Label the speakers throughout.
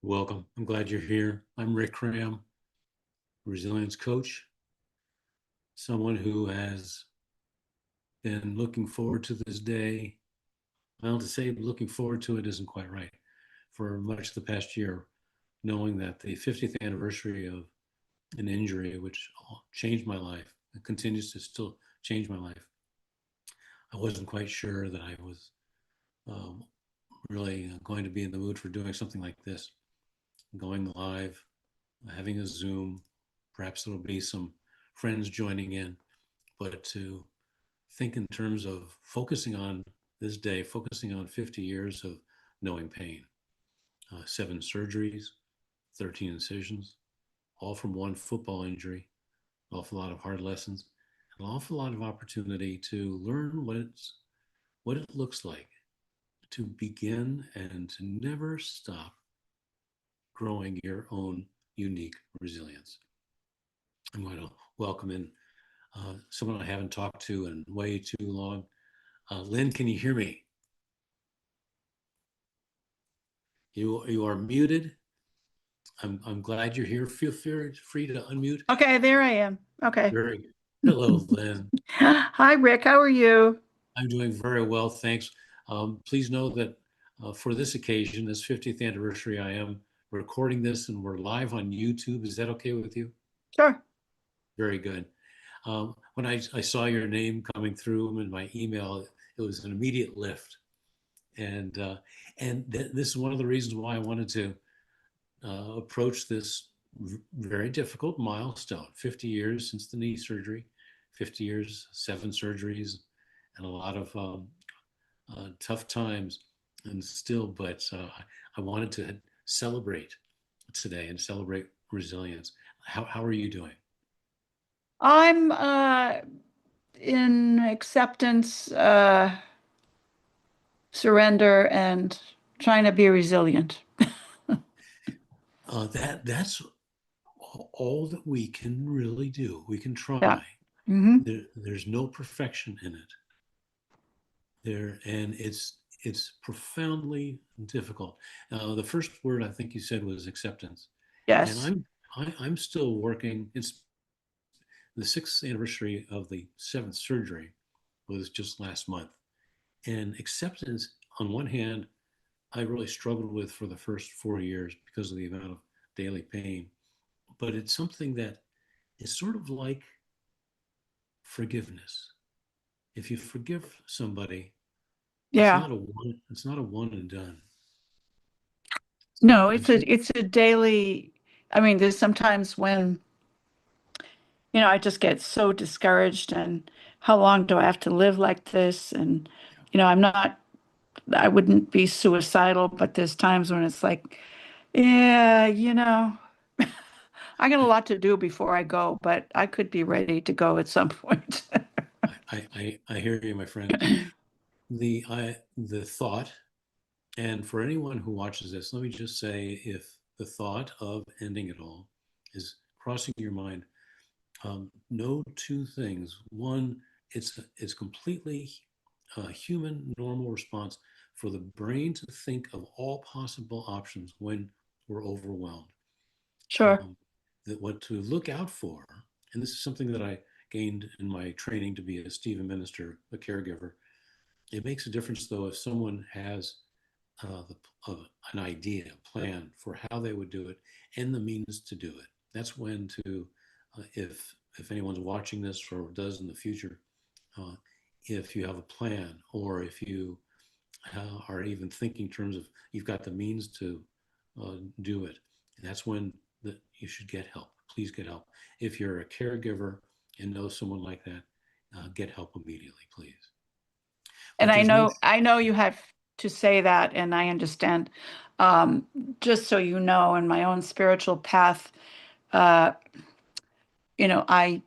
Speaker 1: Welcome. I'm glad you're here. I'm Rick Cram, resilience coach, someone who has been looking forward to this day. Well, to say looking forward to it isn't quite right. For much of the past year, knowing that the 50th anniversary of an injury, which changed my life, and continues to still change my life, I wasn't quite sure that I was um, really going to be in the mood for doing something like this, going live, having a Zoom. Perhaps there'll be some friends joining in, but to think in terms of focusing on this day, focusing on 50 years of knowing pain, 7 surgeries, 13 incisions, all from one football injury, an awful lot of hard lessons, an awful lot of opportunity to learn what it looks like to begin and to never stop growing your own unique resilience. I'm going to welcome in someone I haven't talked to in way too long. Lynne, can you hear me? You are muted. I'm glad you're here. Feel free to unmute.
Speaker 2: Okay, there I am. Okay.
Speaker 1: Very good. Hello, Lynne.
Speaker 2: Hi, Rick. How are you?
Speaker 1: I'm doing very well, thanks. Please know that for this occasion, this 50th anniversary, I am recording this and we're live on YouTube. Is that okay with you?
Speaker 2: Sure.
Speaker 1: Very good. When I saw your name coming through in my email, it was an immediate lift. And this is one of the reasons why I wanted to approach this very difficult milestone. 50 years since the knee surgery, 50 years, 7 surgeries, and a lot of tough times. And still, but I wanted to celebrate today and celebrate resilience. How are you doing?
Speaker 2: I'm in acceptance, surrender, and trying to be resilient.
Speaker 1: That's all that we can really do. We can try.
Speaker 2: Yeah. Mm-hmm.
Speaker 1: There's no perfection in it. And it's profoundly difficult. The first word I think you said was acceptance.
Speaker 2: Yes.
Speaker 1: And I'm still working. It's the 6th anniversary of the 7th surgery was just last month. And acceptance, on one hand, I really struggled with for the first 4 years because of the amount of daily pain. But it's something that is sort of like forgiveness. If you forgive somebody,
Speaker 2: Yeah.
Speaker 1: it's not a one and done.
Speaker 2: No,
Speaker 1: And
Speaker 2: it's a daily. I mean, there's sometimes when, I just get so discouraged and how long do I have to live like this? And, I wouldn't be suicidal, but there's times when it's like, yeah, I got a lot to do before I go, but I could be ready to go at some point.
Speaker 1: I hear you, my friend. The thought, and for anyone who watches this, let me just say, if the thought of ending it all is crossing your mind, know 2 things. One, it's completely a human, normal response for the brain to think of all possible options when we're overwhelmed.
Speaker 2: Sure.
Speaker 1: That what to look out for, and this is something that I gained in my training to be a Stephen minister, a caregiver. It makes a difference though if someone has an idea, a plan for how they would do it, and the means to do it. That's when to, if anyone's watching this or does in the future, uh, if you have a plan or if you are even thinking in terms of you've got the means to do it, that's when you should get help. Please get help. If you're a caregiver and know someone like that, get help immediately, please.
Speaker 2: And
Speaker 1: But there's no.
Speaker 2: I know you have to say that, and I understand. Just so you know, in my own spiritual path, uh, I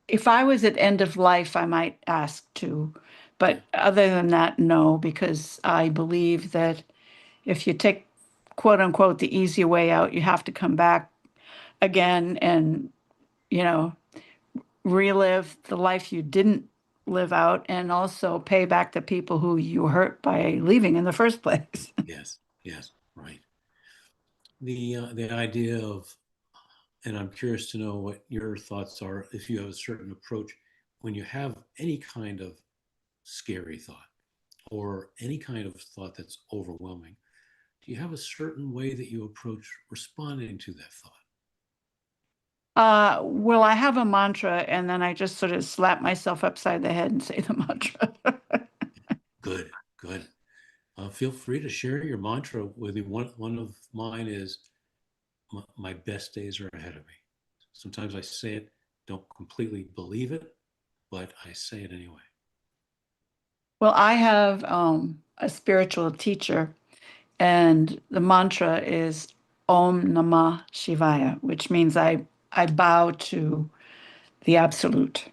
Speaker 2: if I was at end of life, I might ask to, but other than that, no, because I believe that if you take quote unquote the easy way out, you have to come back again and, you know, relive the life you didn't live out and also pay back the people who you hurt by leaving in the first place.
Speaker 1: Yes, yes, right. The idea of, and I'm curious to know what your thoughts are if you have a certain approach when you have any kind of scary thought or any kind of thought that's overwhelming. Do you have a certain way that you approach responding to that thought?
Speaker 2: Well, I have a mantra and then I just sort of slap myself upside the head and say the mantra.
Speaker 1: Good, good. Feel free to share your mantra with you. One of mine is my best days are ahead of me. Sometimes I say it, don't completely believe it, but I say it anyway.
Speaker 2: Well, I have a spiritual teacher, and the mantra is Om Namah Shivaya, which means I bow to the absolute,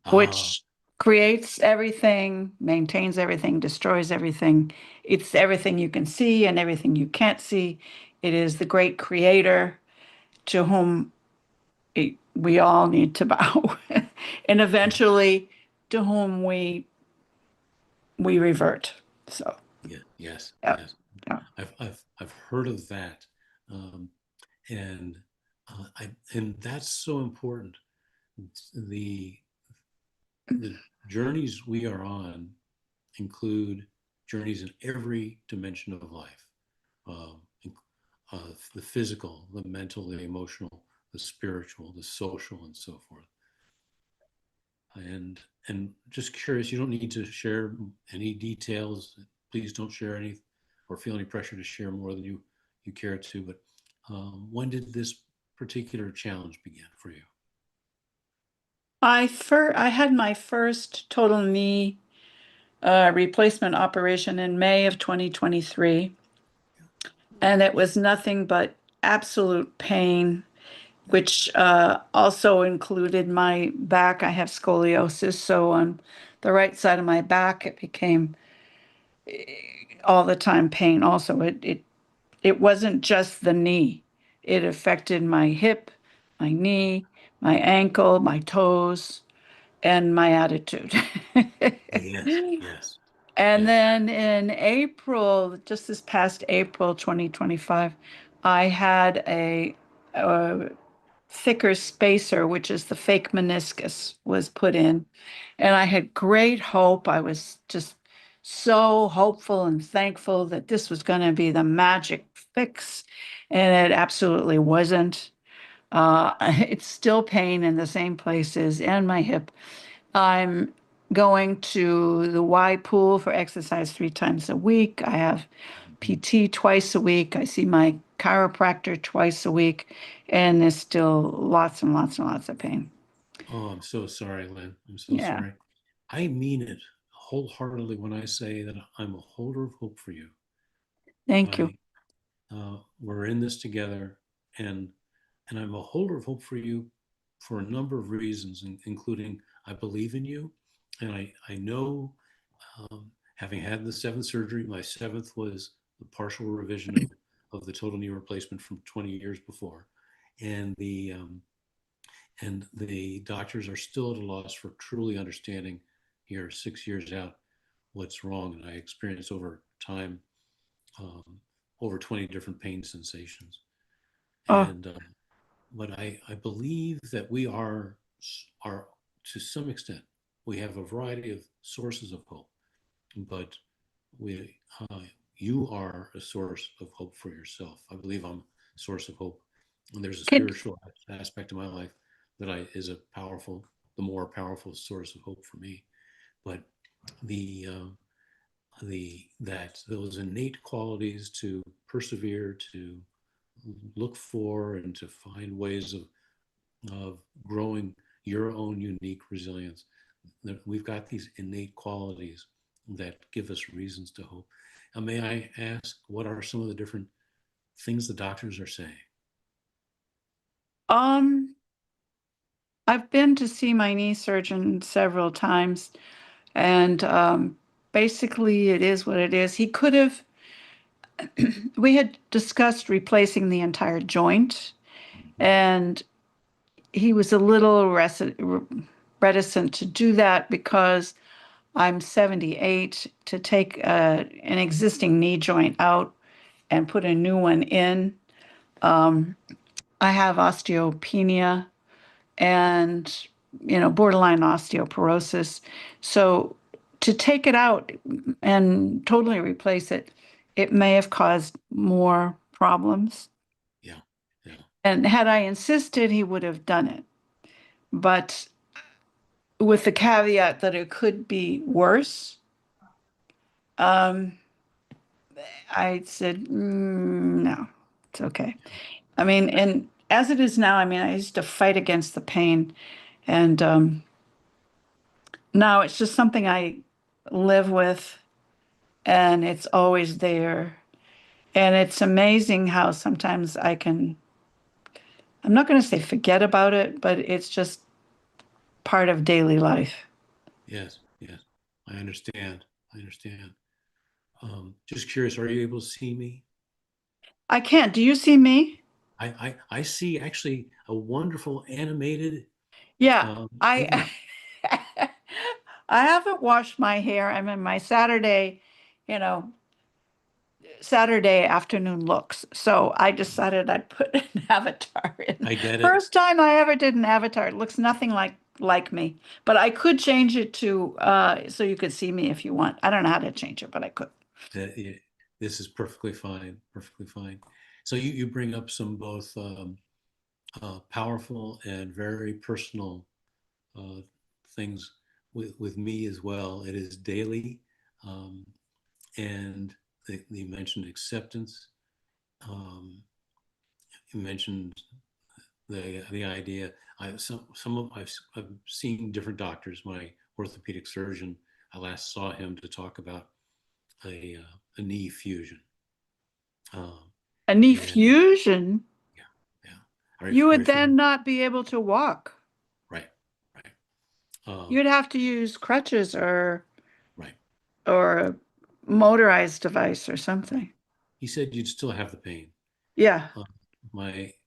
Speaker 1: Ah,
Speaker 2: which creates everything, maintains everything, destroys everything. It's everything you can see and everything you can't see. It is the great creator to whom we all need to bow, and
Speaker 1: yeah,
Speaker 2: eventually to whom we revert. So,
Speaker 1: yeah, yes,
Speaker 2: yeah,
Speaker 1: yes.
Speaker 2: yeah.
Speaker 1: I've heard of that, um, and and that's so important. The the journeys we are on include journeys in every dimension of life, um, the physical, the mental, the emotional, the spiritual, the social, and so forth. And just curious, you don't need to share any details. Please don't share any or feel any pressure to share more than you care to. But when did this particular challenge begin for you?
Speaker 2: I had my first total knee replacement operation in May of 2023, and it was nothing but absolute pain, which also included my back. I have scoliosis, so on the right side of my back, it became all the time pain. Also, it wasn't just the knee; it affected my hip, my knee, my ankle, my toes, and my attitude.
Speaker 1: Yes, yes,
Speaker 2: And
Speaker 1: yes.
Speaker 2: then in April, just this past April 2025, I had a thicker spacer, which is the fake meniscus, was put in. And I had great hope. I was just so hopeful and thankful that this was going to be the magic fix. And it absolutely wasn't. It's still pain in the same places and my hip. I'm going to the Y pool for exercise 3 times a week. I have
Speaker 1: Mhm.
Speaker 2: PT twice a week. I see my chiropractor twice a week, and there's still lots and lots and lots of pain.
Speaker 1: Oh, I'm so sorry, Lynn. I'm so
Speaker 2: Yeah,
Speaker 1: sorry. I mean it wholeheartedly when I say that I'm a holder of hope for you.
Speaker 2: thank you.
Speaker 1: I we're in this together, and I'm a holder of hope for you for a number of reasons, including I believe in you, and I know, having had the seventh surgery, my seventh was the partial revision of the total knee replacement from 20 years before, and the doctors are still at a loss for truly understanding here 6 years out what's wrong, and I experienced over time, um, over 20 different pain sensations.
Speaker 2: Oh,
Speaker 1: And but I believe that we are to some extent we have a variety of sources of hope, but we you are a source of hope for yourself. I believe I'm a source of hope, and there's a
Speaker 2: can
Speaker 1: spiritual aspect of my life that I is a powerful, the more powerful source of hope for me. But the that those innate qualities to persevere, to look for, and to find ways of growing your own unique resilience. That we've got these innate qualities that give us reasons to hope. And may I ask, what are some of the different things the doctors are saying?
Speaker 2: um, I've been to see my knee surgeon several times, and basically it is what it is. He could have, we had discussed replacing the entire joint,
Speaker 1: Mhm.
Speaker 2: and he was a little reticent to do that because I'm 78. To take an existing knee joint out and put a new one in. Um, I have osteopenia and, borderline osteoporosis. So to take it out and totally replace it, it may have caused more problems.
Speaker 1: Yeah. Yeah.
Speaker 2: And had I insisted, he would have done it. But with the caveat that it could be worse, um, I said, no, it's okay. I
Speaker 1: Yeah.
Speaker 2: mean, and as it is now, I mean, I used to fight against the pain. And now it's just something I live with, and it's always there. And it's amazing how sometimes I'm not going to say forget about it, but it's just part of daily life.
Speaker 1: Yes. Yes. I understand. I understand. Just curious, are you able to see me?
Speaker 2: I can't. Do you see me?
Speaker 1: I see actually a wonderful animated
Speaker 2: Yeah, I
Speaker 1: image.
Speaker 2: I haven't washed my hair. I'm in my you know, Saturday afternoon looks. So I decided I'd put an avatar in.
Speaker 1: I get it.
Speaker 2: First time I ever did an avatar. It looks nothing like me. But I could change it to so you could see me if you want. I don't know how to change it, but I could.
Speaker 1: That this is perfectly fine. Perfectly fine. So you bring up some both powerful and very personal uh, things with me as well. It is daily, um, and you mentioned acceptance. Um, you mentioned the idea. I've seen different doctors. My orthopedic surgeon, I last saw him to talk about a knee fusion. Um,
Speaker 2: A knee
Speaker 1: and
Speaker 2: fusion,
Speaker 1: yeah, yeah.
Speaker 2: you
Speaker 1: Are
Speaker 2: would
Speaker 1: you
Speaker 2: then
Speaker 1: familiar?
Speaker 2: not be able to walk.
Speaker 1: Right, right, um,
Speaker 2: You'd have to use crutches
Speaker 1: right,
Speaker 2: or a motorized device or
Speaker 1: right.
Speaker 2: something.
Speaker 1: He said you'd still have the pain.
Speaker 2: Yeah.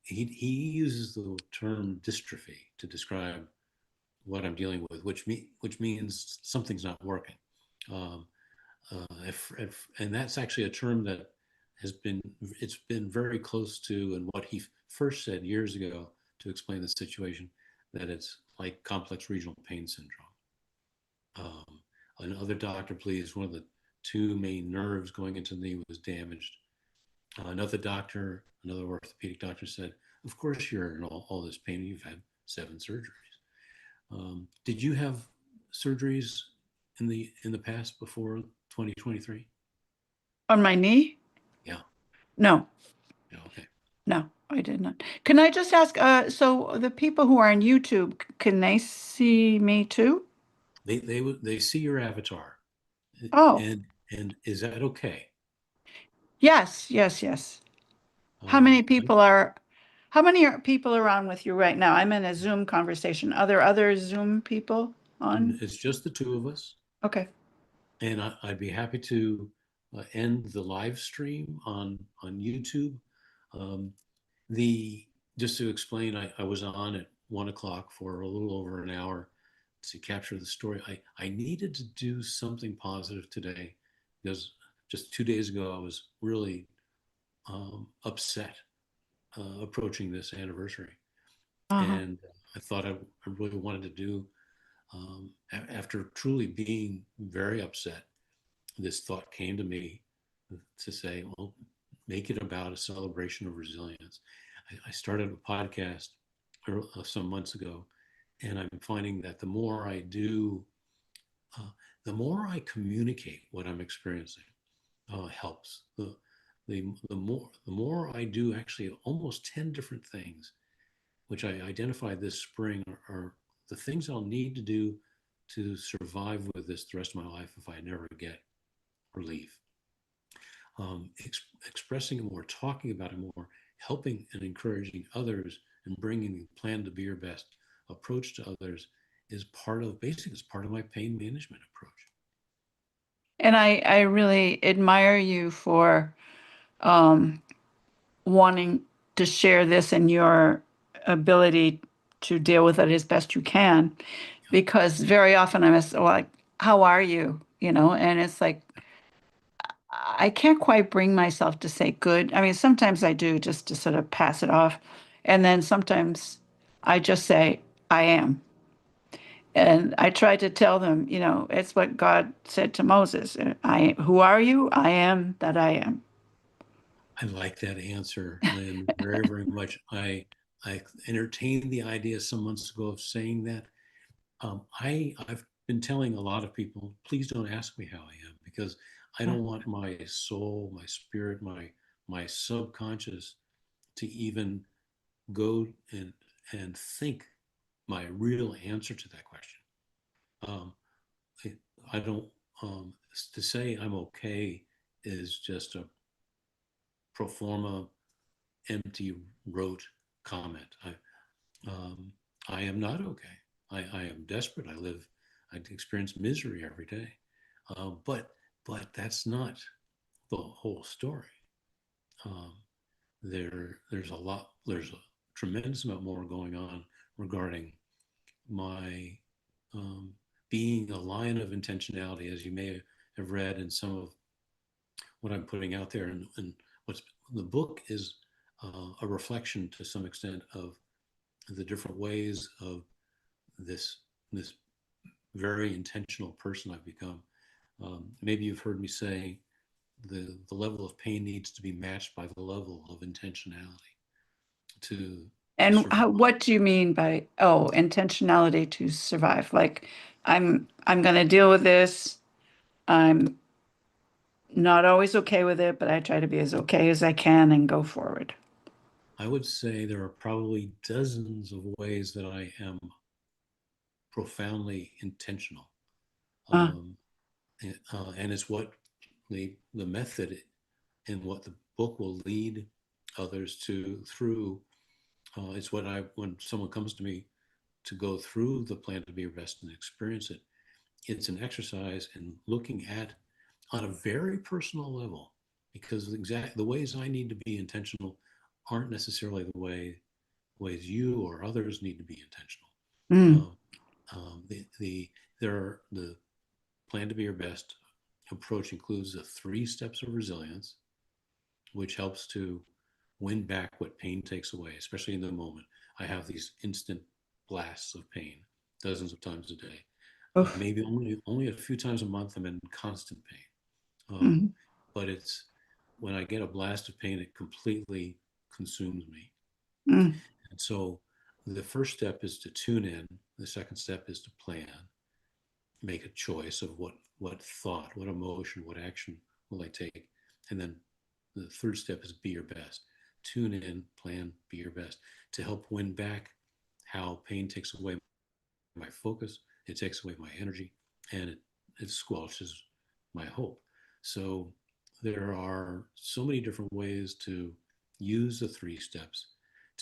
Speaker 1: He uses the term dystrophy to describe what I'm dealing with, which means something's not working. Um, and that's actually a term that it's been very close to, and what he first said years ago to explain the situation, that it's like complex regional pain syndrome. Um, Another doctor believes one of the two main nerves going into the knee was damaged. Another orthopedic doctor said, "Of course you're in all this pain. You've had 7 surgeries." Did you have surgeries in the past before 2023?
Speaker 2: On my knee?
Speaker 1: Yeah.
Speaker 2: No,
Speaker 1: Yeah. Okay.
Speaker 2: no, I did not. Can I just ask, so the people who are on YouTube, can they see me too?
Speaker 1: They see your avatar,
Speaker 2: Oh,
Speaker 1: and is that okay?
Speaker 2: yes, yes, yes. How
Speaker 1: Um,
Speaker 2: many people are, how many people are on with you right now? I'm in a Zoom conversation. Are there other Zoom people on?
Speaker 1: it's just the two of us,
Speaker 2: Okay.
Speaker 1: and I'd be happy to end the live stream on YouTube. Um, the Just to explain, I was on at 1 o'clock for a little over an hour to capture the story. I needed to do something positive today because just 2 days ago I was really upset approaching this anniversary,
Speaker 2: Uh-huh.
Speaker 1: and I thought I really wanted to do after truly being very upset. This thought came to me to say, well, make it about a celebration of resilience. I started a podcast some months ago, and I'm finding that the more I do, uh, the more I communicate what I'm experiencing helps. The more I do, actually, almost 10 different things, which I identified this spring are the things I'll need to do to survive with this the rest of my life if I never get relief. Expressing it more, talking about it more, helping and encouraging others, and bringing the plan to be your best approach to others is basically it's part of my pain management approach.
Speaker 2: And I really admire you for um, wanting to share this and your ability to deal with it as best you can. Because very often I'm asked, well, like, how are you? And it's like, I can't quite bring myself to say good. I mean, sometimes I do just to sort of pass it off. And then sometimes I just say, I am. And I try to tell them, it's what God said to Moses. Who are you? I am that I am.
Speaker 1: I like that answer, Lynn, very, very much. I entertained the idea some months ago of saying that. I've been telling a lot of people, please don't ask me how I am, because I don't want my soul, my spirit, my subconscious to even go and think my real answer to that question. Um, I don't to say I'm okay is just a pro forma, empty rote comment. Um, I am not okay. I am desperate. I experience misery every day. But that's not the whole story. Um, there's a tremendous amount more going on regarding my um, being a lion of intentionality, as you may have read in some of what I'm putting out there. And what's the book is a reflection to some extent of the different ways of this very intentional person I've become. Maybe you've heard me say the level of pain needs to be matched by the level of intentionality to
Speaker 2: And
Speaker 1: survive.
Speaker 2: what do you mean by, oh, intentionality to survive? Like, I'm going to deal with this. I'm not always okay with it, but I try to be as okay as I can and go forward.
Speaker 1: I would say there are probably dozens of ways that I am profoundly intentional.
Speaker 2: Uh,
Speaker 1: Um, and it's what the method and what the book will lead others to through. It's what when someone comes to me to go through the plan to be your best and experience it, it's an exercise in looking at on a very personal level, because the ways I need to be intentional aren't necessarily ways you or others need to be intentional.
Speaker 2: mm,
Speaker 1: Um, the plan to be your best approach includes the 3 steps of resilience, which helps to win back what pain takes away, especially in the moment. I have these instant blasts of pain dozens of times a day.
Speaker 2: oof,
Speaker 1: Maybe only a few times a month I'm in constant pain.
Speaker 2: mm,
Speaker 1: But it's when I get a blast of pain, it completely consumes me.
Speaker 2: mm,
Speaker 1: And so the first step is to tune in. The second step is to plan, make a choice of what thought, what emotion, what action will I take, and then the third step is be your best. Tune in, plan, be your best to help win back how pain takes away my focus, it takes away my energy, and it squelches my hope. So there are so many different ways to use the 3 steps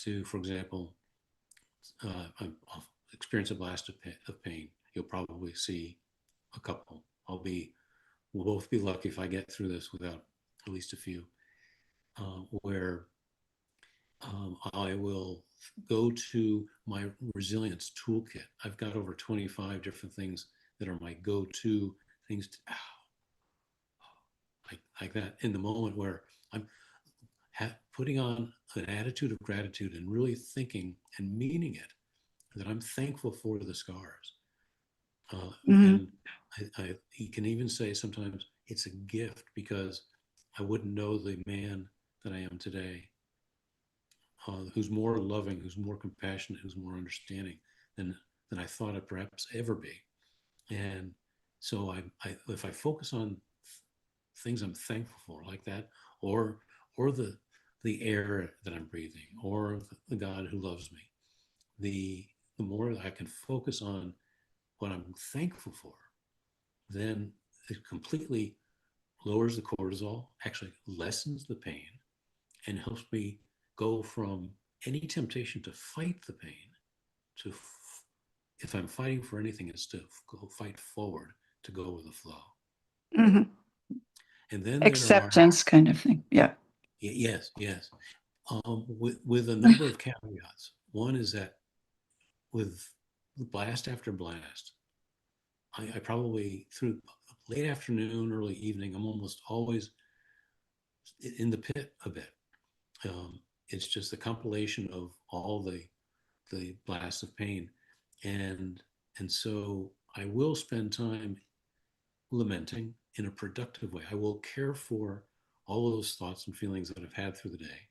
Speaker 1: to, for example, I'll experience a blast of pain. You'll probably see a couple. We'll both be lucky if I get through this without at least a few, where I will go to my resilience toolkit. I've got over 25 different things that are my go-to things to, like that in the moment where I'm putting on an attitude of gratitude and really thinking and meaning it, that I'm thankful for the scars.
Speaker 2: mm,
Speaker 1: And he can even say sometimes it's a gift, because I wouldn't know the man that I am today, who's more loving, who's more compassionate, who's more understanding than I thought I'd perhaps ever be. And so if I focus on things I'm thankful for, like that, or the air that I'm breathing, or the God who loves me, the the more I can focus on what I'm thankful for, then it completely lowers the cortisol, actually lessens the pain, and helps me go from any temptation to fight the pain to, if I'm fighting for anything, it's to go fight forward, to go with the flow.
Speaker 2: mm.
Speaker 1: And then there are,
Speaker 2: Acceptance kind of thing. Yeah.
Speaker 1: yes, yes, with a number of caveats. One is that with blast after blast, I probably through late afternoon, early evening, I'm almost always in the pit a bit. It's just a compilation of all the blasts of pain, and so I will spend time lamenting in a productive way. I will care for all of those thoughts and feelings that I've had through the day.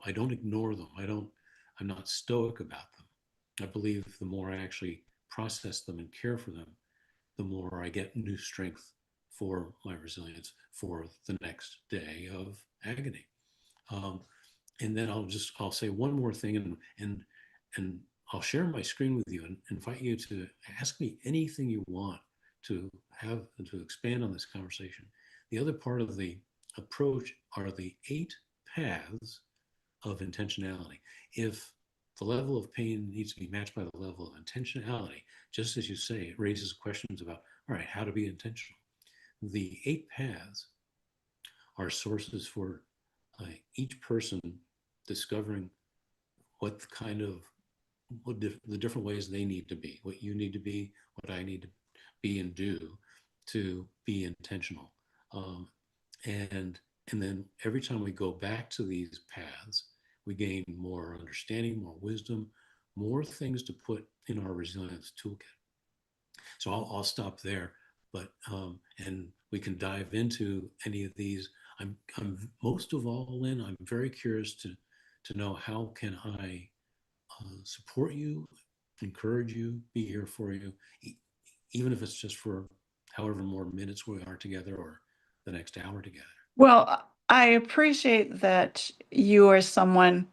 Speaker 1: I don't ignore them. I'm not stoic about them. I believe the more I actually process them and care for them, the more I get new strength for my resilience for the next day of agony. Um, and then I'll say one more thing, and I'll share my screen with you and invite you to ask me anything you want to have to expand on this conversation. The other part of the approach are the 8 paths of intentionality. If the level of pain needs to be matched by the level of intentionality, just as you say, it raises questions about, all right, how to be intentional. The 8 paths are sources for each person discovering what kind of the different ways they need to be, what you need to be, what I need to be and do to be intentional. And then every time we go back to these paths, we gain more understanding, more wisdom, more things to put in our resilience toolkit. So I'll stop there, but and we can dive into any of these. I'm most of all, Lynn, I'm very curious to know how can I support you, encourage you, be here for you, even if it's just for however more minutes we are together or the next hour together.
Speaker 2: Well, I appreciate that you are someone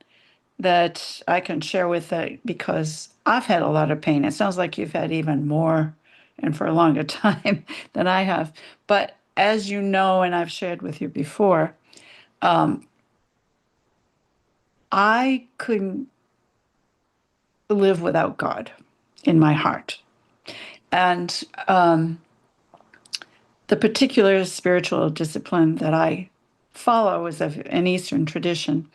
Speaker 2: that I can share with that because I've had a lot of pain. It sounds like you've had even more and for a longer time than I have. But as you know, and I've shared with you before, um, I couldn't live without God in my heart. And the particular spiritual discipline that I follow is of an Eastern tradition.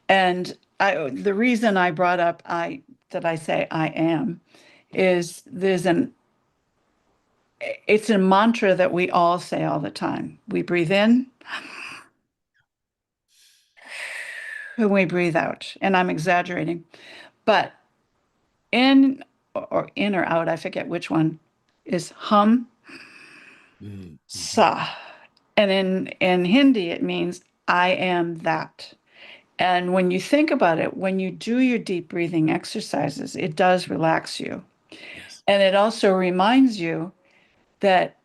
Speaker 2: And the reason I brought up that I say I am is it's a mantra that we all say all the time. We breathe in and we breathe out. And I'm exaggerating, but in or in or out, I forget which one, is hum
Speaker 1: Mm-hmm.
Speaker 2: sa. And in Hindi, it means I am that. And when you think about it, when you do your deep breathing exercises, it does relax you.
Speaker 1: Yes.
Speaker 2: And it also reminds you that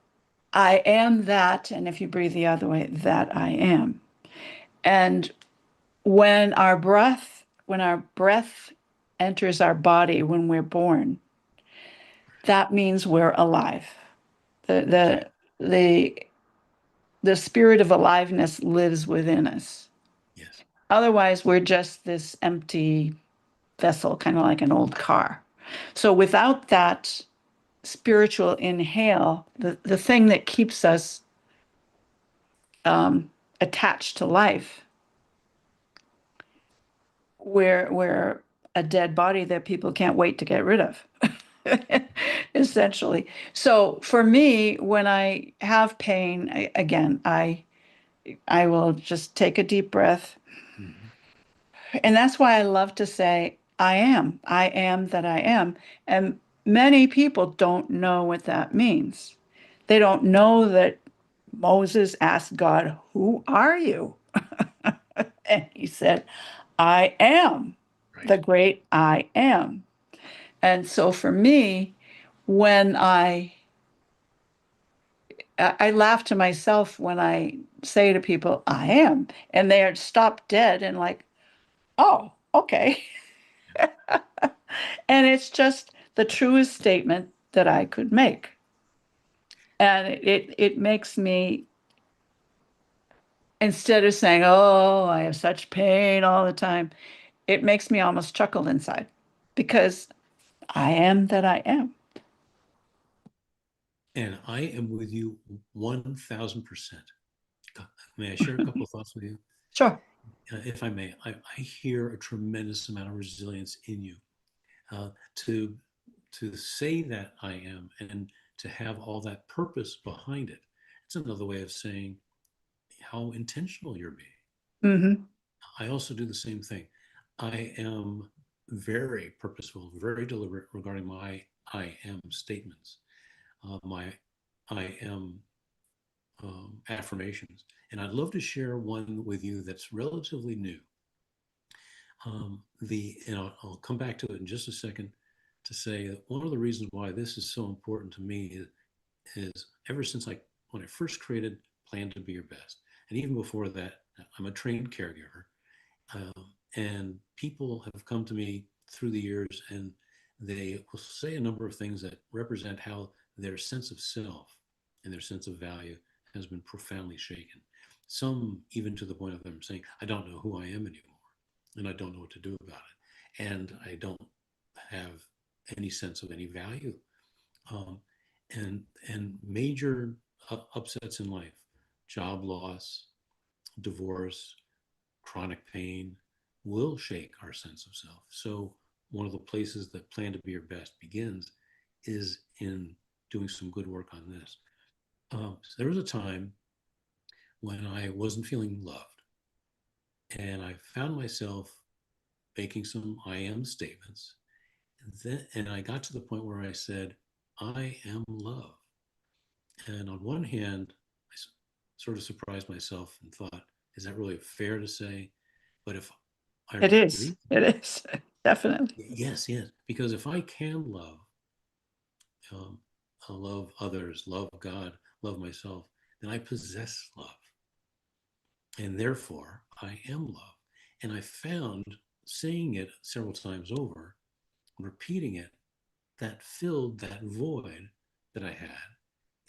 Speaker 2: I am that. And if you breathe the other way, that I am. And when our breath enters our body when we're born, that means we're alive. The,
Speaker 1: Exactly.
Speaker 2: the, the, the spirit of aliveness lives within us.
Speaker 1: Yes.
Speaker 2: Otherwise, we're just this empty vessel, kind of like an old car. So without that spiritual inhale, the thing that keeps us attached to life, we're a dead body that people can't wait to get rid of. Essentially. So for me, when I have pain, I will just take a deep breath.
Speaker 1: Mm-hmm.
Speaker 2: And that's why I love to say, I am that I am. And many people don't know what that means. They don't know that Moses asked God, "Who are you?" And he said, "I am
Speaker 1: Right.
Speaker 2: the great I am." And so for me, when I laugh to myself when I say to people, "I am," and they are stopped dead and like, "Oh, okay." And it's just the truest statement that I could make. And it makes me, instead of saying, "Oh, I have such pain all the time," it makes me almost chuckle inside because I am that I am.
Speaker 1: And I am with you 1000%. May I share a couple of thoughts with you?
Speaker 2: Sure.
Speaker 1: If I may, I hear a tremendous amount of resilience in you. Uh, to say that I am and to have all that purpose behind it. It's another way of saying how intentional you're being.
Speaker 2: Mm-hmm.
Speaker 1: I also do the same thing. I am very purposeful, very deliberate regarding my I am statements, my I am affirmations. And I'd love to share one with you that's relatively new. I'll come back to it in just a second to say that one of the reasons why this is so important to me is ever since when I first created Plan to Be Your Best, and even before that, I'm a trained caregiver, and people have come to me through the years, and they will say a number of things that represent how their sense of self and their sense of value has been profoundly shaken. Some even to the point of them saying, "I don't know who I am anymore, and I don't know what to do about it, and I don't have any sense of any value." Um, and major upsets in life, job loss, divorce, chronic pain, will shake our sense of self. So one of the places that Plan to Be Your Best begins is in doing some good work on this. So there was a time when I wasn't feeling loved, and I found myself making some I am statements. And I got to the point where I said, "I am love." And on one hand, sort of surprised myself and thought, is that really fair to say? But if I
Speaker 2: It is.
Speaker 1: read,
Speaker 2: It is. Definitely.
Speaker 1: yes, yes, because if I can love, um, love others, love God, love myself, then I possess love. And therefore, I am love. And I found saying it several times over, repeating it, that filled that void that I had.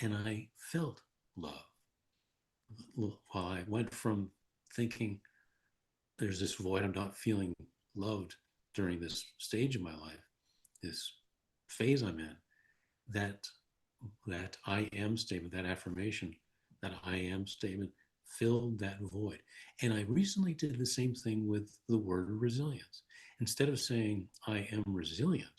Speaker 1: And I felt love. While I went from thinking there's this void, I'm not feeling loved during this stage of my life, this phase I'm in, that that I am statement, that affirmation, that I am statement filled that void. And I recently did the same thing with the word resilience. Instead of saying I am resilient,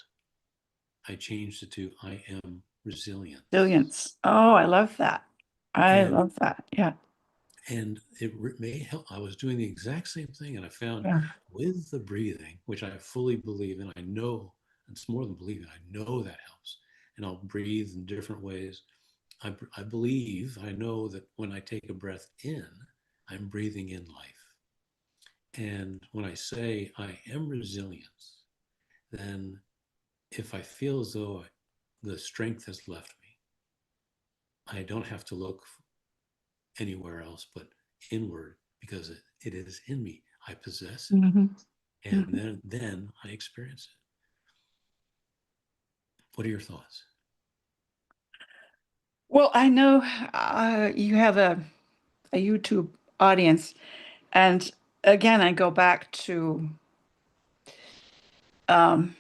Speaker 1: I changed it to I am resilience.
Speaker 2: Resilience. Oh, I love that. I
Speaker 1: And
Speaker 2: love that. Yeah.
Speaker 1: it may help. I was doing the exact same thing, and I found
Speaker 2: Yeah.
Speaker 1: with the breathing, which I fully believe in, I know it's more than believing, I know that helps. And I'll breathe in different ways. I believe, I know that when I take a breath in, I'm breathing in life. And when I say I am resilience, then if I feel as though the strength has left me, I don't have to look anywhere else but inward because it is in me. I possess
Speaker 2: Hmm.
Speaker 1: it. And then I experience it. What are your thoughts?
Speaker 2: Well, I know you have a YouTube audience, and again, I go back to um,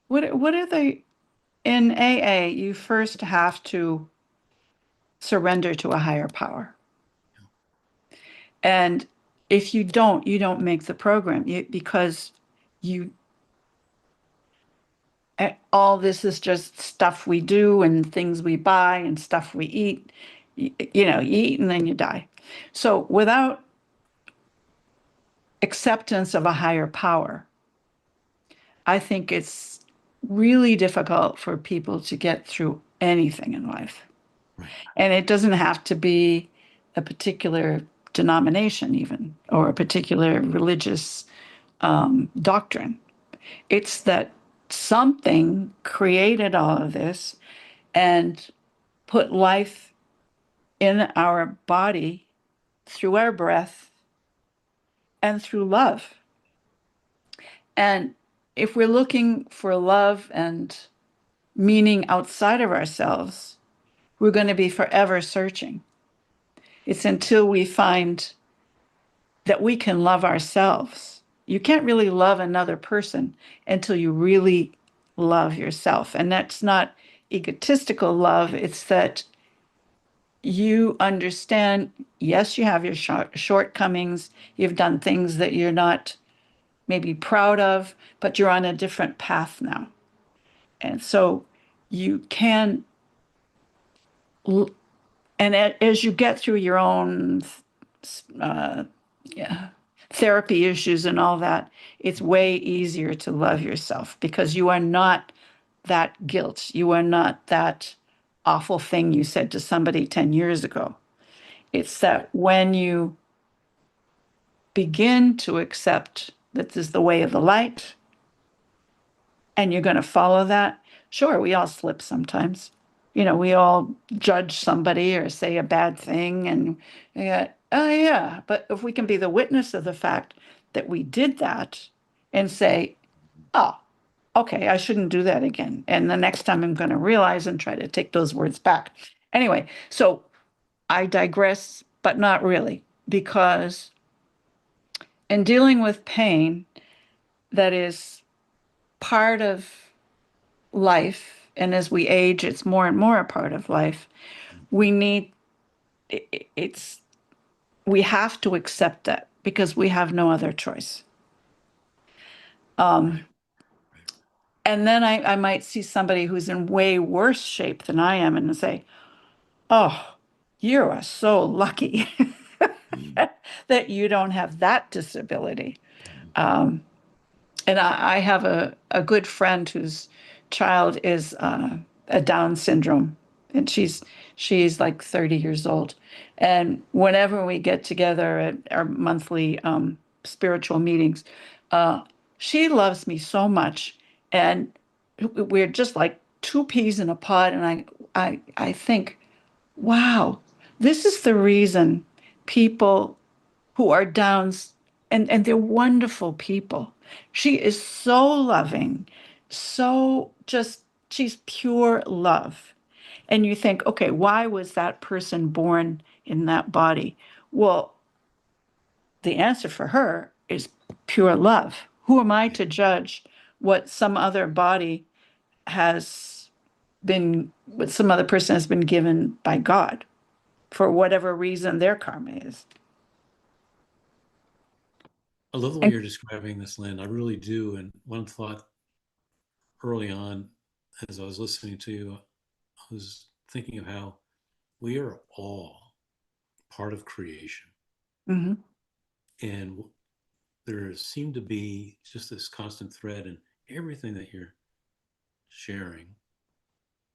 Speaker 2: what are they in AA? You first have to surrender to a higher power, and if you don't make the program because you all this is just stuff we do and things we buy and stuff we eat. You eat and then you die. So without acceptance of a higher power, I think it's really difficult for people to get through anything in life.
Speaker 1: Right.
Speaker 2: And it doesn't have to be a particular denomination, even, or a particular religious doctrine. It's that something created all of this and put life in our body through our breath and through love. And if we're looking for love and meaning outside of ourselves, we're going to be forever searching. It's until we find that we can love ourselves. You can't really love another person until you really love yourself. And that's not egotistical love, it's that you understand, yes, you have your shortcomings, you've done things that you're not maybe proud of, but you're on a different path now. And so you can And as you get through your own uh, yeah, therapy issues and all that, it's way easier to love yourself because you are not that guilt. You are not that awful thing you said to somebody 10 years ago. It's
Speaker 1: Right.
Speaker 2: that when you begin to accept that this is the way of the light and you're going to follow that, sure, we all slip sometimes. You know, we all judge somebody or say a bad thing, and oh, yeah. But if we can be the witness of the fact that we did that and say, oh, okay, I shouldn't do that again. And the next time I'm going to realize and try to take those words back. Anyway, so I digress, but not really, because in dealing with pain that is part of life, and as we age, it's more and more a part of life, we need it's we have to accept that because we have no other choice.
Speaker 1: Right.
Speaker 2: Um,
Speaker 1: Right.
Speaker 2: and then I might see somebody who's in way worse shape than I am and say, oh, you are so lucky
Speaker 1: Mm.
Speaker 2: that you don't have that disability.
Speaker 1: Mhm.
Speaker 2: Um, and I have a good friend whose child is a Down syndrome, and she's like 30 years old. And whenever we get together at our monthly spiritual meetings, uh, she loves me so much, and we're just like two peas in a pod. And I think, wow, this is the reason people who are Downs, and they're wonderful people. She is so loving, so just, she's pure love. And you think, okay, why was that person born in that body? Well, the answer for her is pure love. Who am I
Speaker 1: Yeah.
Speaker 2: to judge what some other body has what some other person has been given by God for whatever reason their karma is?
Speaker 1: I love the way
Speaker 2: And
Speaker 1: you're describing this, Lynn. I really do. And one thought early on, as I was listening to you, I was thinking of how we are all part of creation.
Speaker 2: Mhm.
Speaker 1: And there seemed to be just this constant thread in everything that you're sharing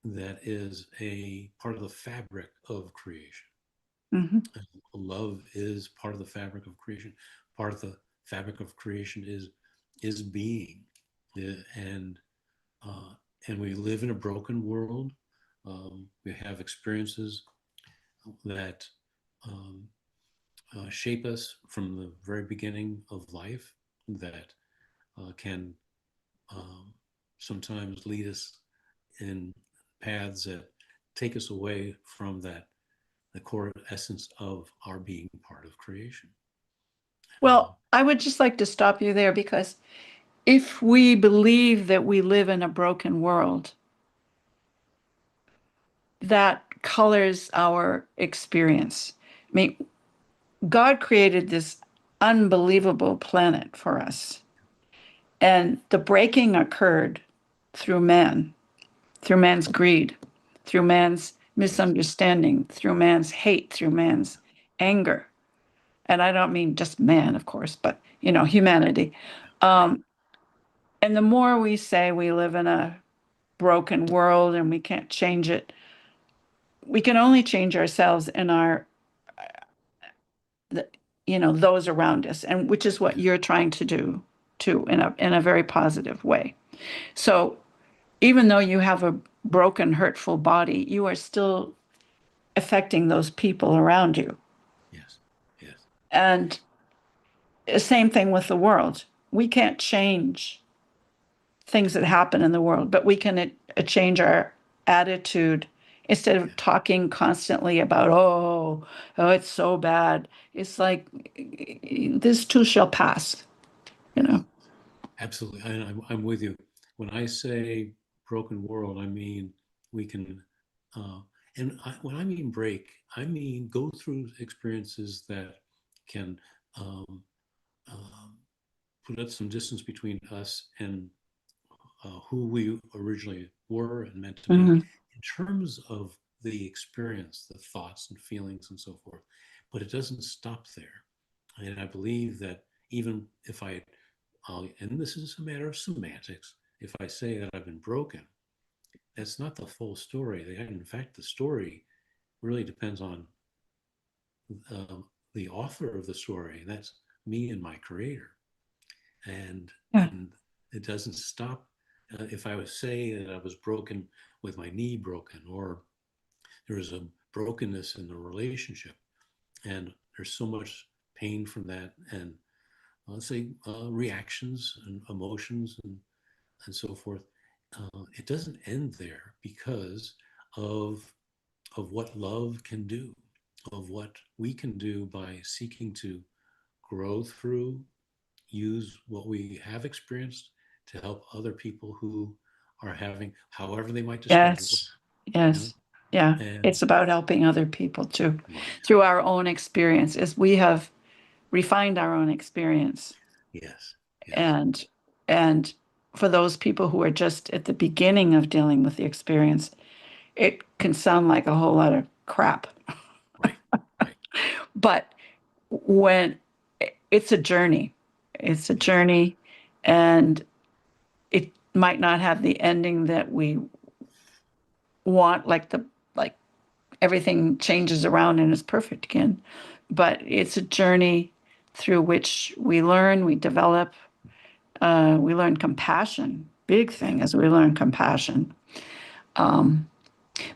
Speaker 1: that is a part of the fabric of creation.
Speaker 2: Mhm.
Speaker 1: And love is part of the fabric of creation. Part of the fabric of creation is being. And uh, and we live in a broken world. We have experiences that um, shape us from the very beginning of life that can um, sometimes lead us in paths that take us away from the core essence of our being part of creation. Uh,
Speaker 2: Well, I would just like to stop you there because if we believe that we live in a broken world, that colors our experience. I mean, God created this unbelievable planet for us, and the breaking occurred through man, through man's greed, through man's
Speaker 1: yes,
Speaker 2: misunderstanding, through man's hate, through man's anger. And I don't mean just man, of course, but humanity.
Speaker 1: right.
Speaker 2: Um, and the more we say we live in a broken world and we can't change it, we can only change ourselves and the, those around us, and which is what
Speaker 1: Yes,
Speaker 2: you're trying to do too, in a very positive way. So even though you have a broken, hurtful body, you are still affecting those people around you.
Speaker 1: yes, yes,
Speaker 2: And the same thing with the world. We can't change things that happen in the world, but we can change our attitude instead of
Speaker 1: yes,
Speaker 2: talking constantly about, oh, it's so bad. It's like this too shall pass, you
Speaker 1: yes.
Speaker 2: know.
Speaker 1: Absolutely. I'm with you. When I say broken world, I mean we can, uh, when I mean break, I mean go through experiences that can um, um, put up some distance between us and who we originally were and meant to be
Speaker 2: Mhm.
Speaker 1: in terms of the experience, the thoughts and feelings and so forth. But it doesn't stop there. And I believe that even if and this is a matter of semantics, if I say that I've been broken, that's not the full story. In fact, the story really depends on um, the author of the story. That's me and my creator. And
Speaker 2: Yeah.
Speaker 1: and it doesn't stop. If I would say that I was broken with my knee broken, or there was a brokenness in the relationship, and there's so much pain from that, and let's say reactions and emotions and so forth. It doesn't end there because of of what love can do, of what we can do by seeking to grow through, use what we have experienced to help other people who are having, however they might describe it,
Speaker 2: Yes.
Speaker 1: you know,
Speaker 2: Yes. Yeah.
Speaker 1: and
Speaker 2: It's about helping other people too,
Speaker 1: right,
Speaker 2: through our
Speaker 1: right,
Speaker 2: own experience, as we have refined our own experience.
Speaker 1: yes, yes,
Speaker 2: And and for those people who are just at the beginning of dealing with the experience, it can sound like a whole lot of crap.
Speaker 1: right, right,
Speaker 2: But when it's a journey, it's a
Speaker 1: yes,
Speaker 2: journey, and it might not have the ending that we want, like everything changes around and is perfect again. But it's a journey through which we learn, we develop, we learn compassion. Big
Speaker 1: yeah.
Speaker 2: thing is we learn compassion. Um,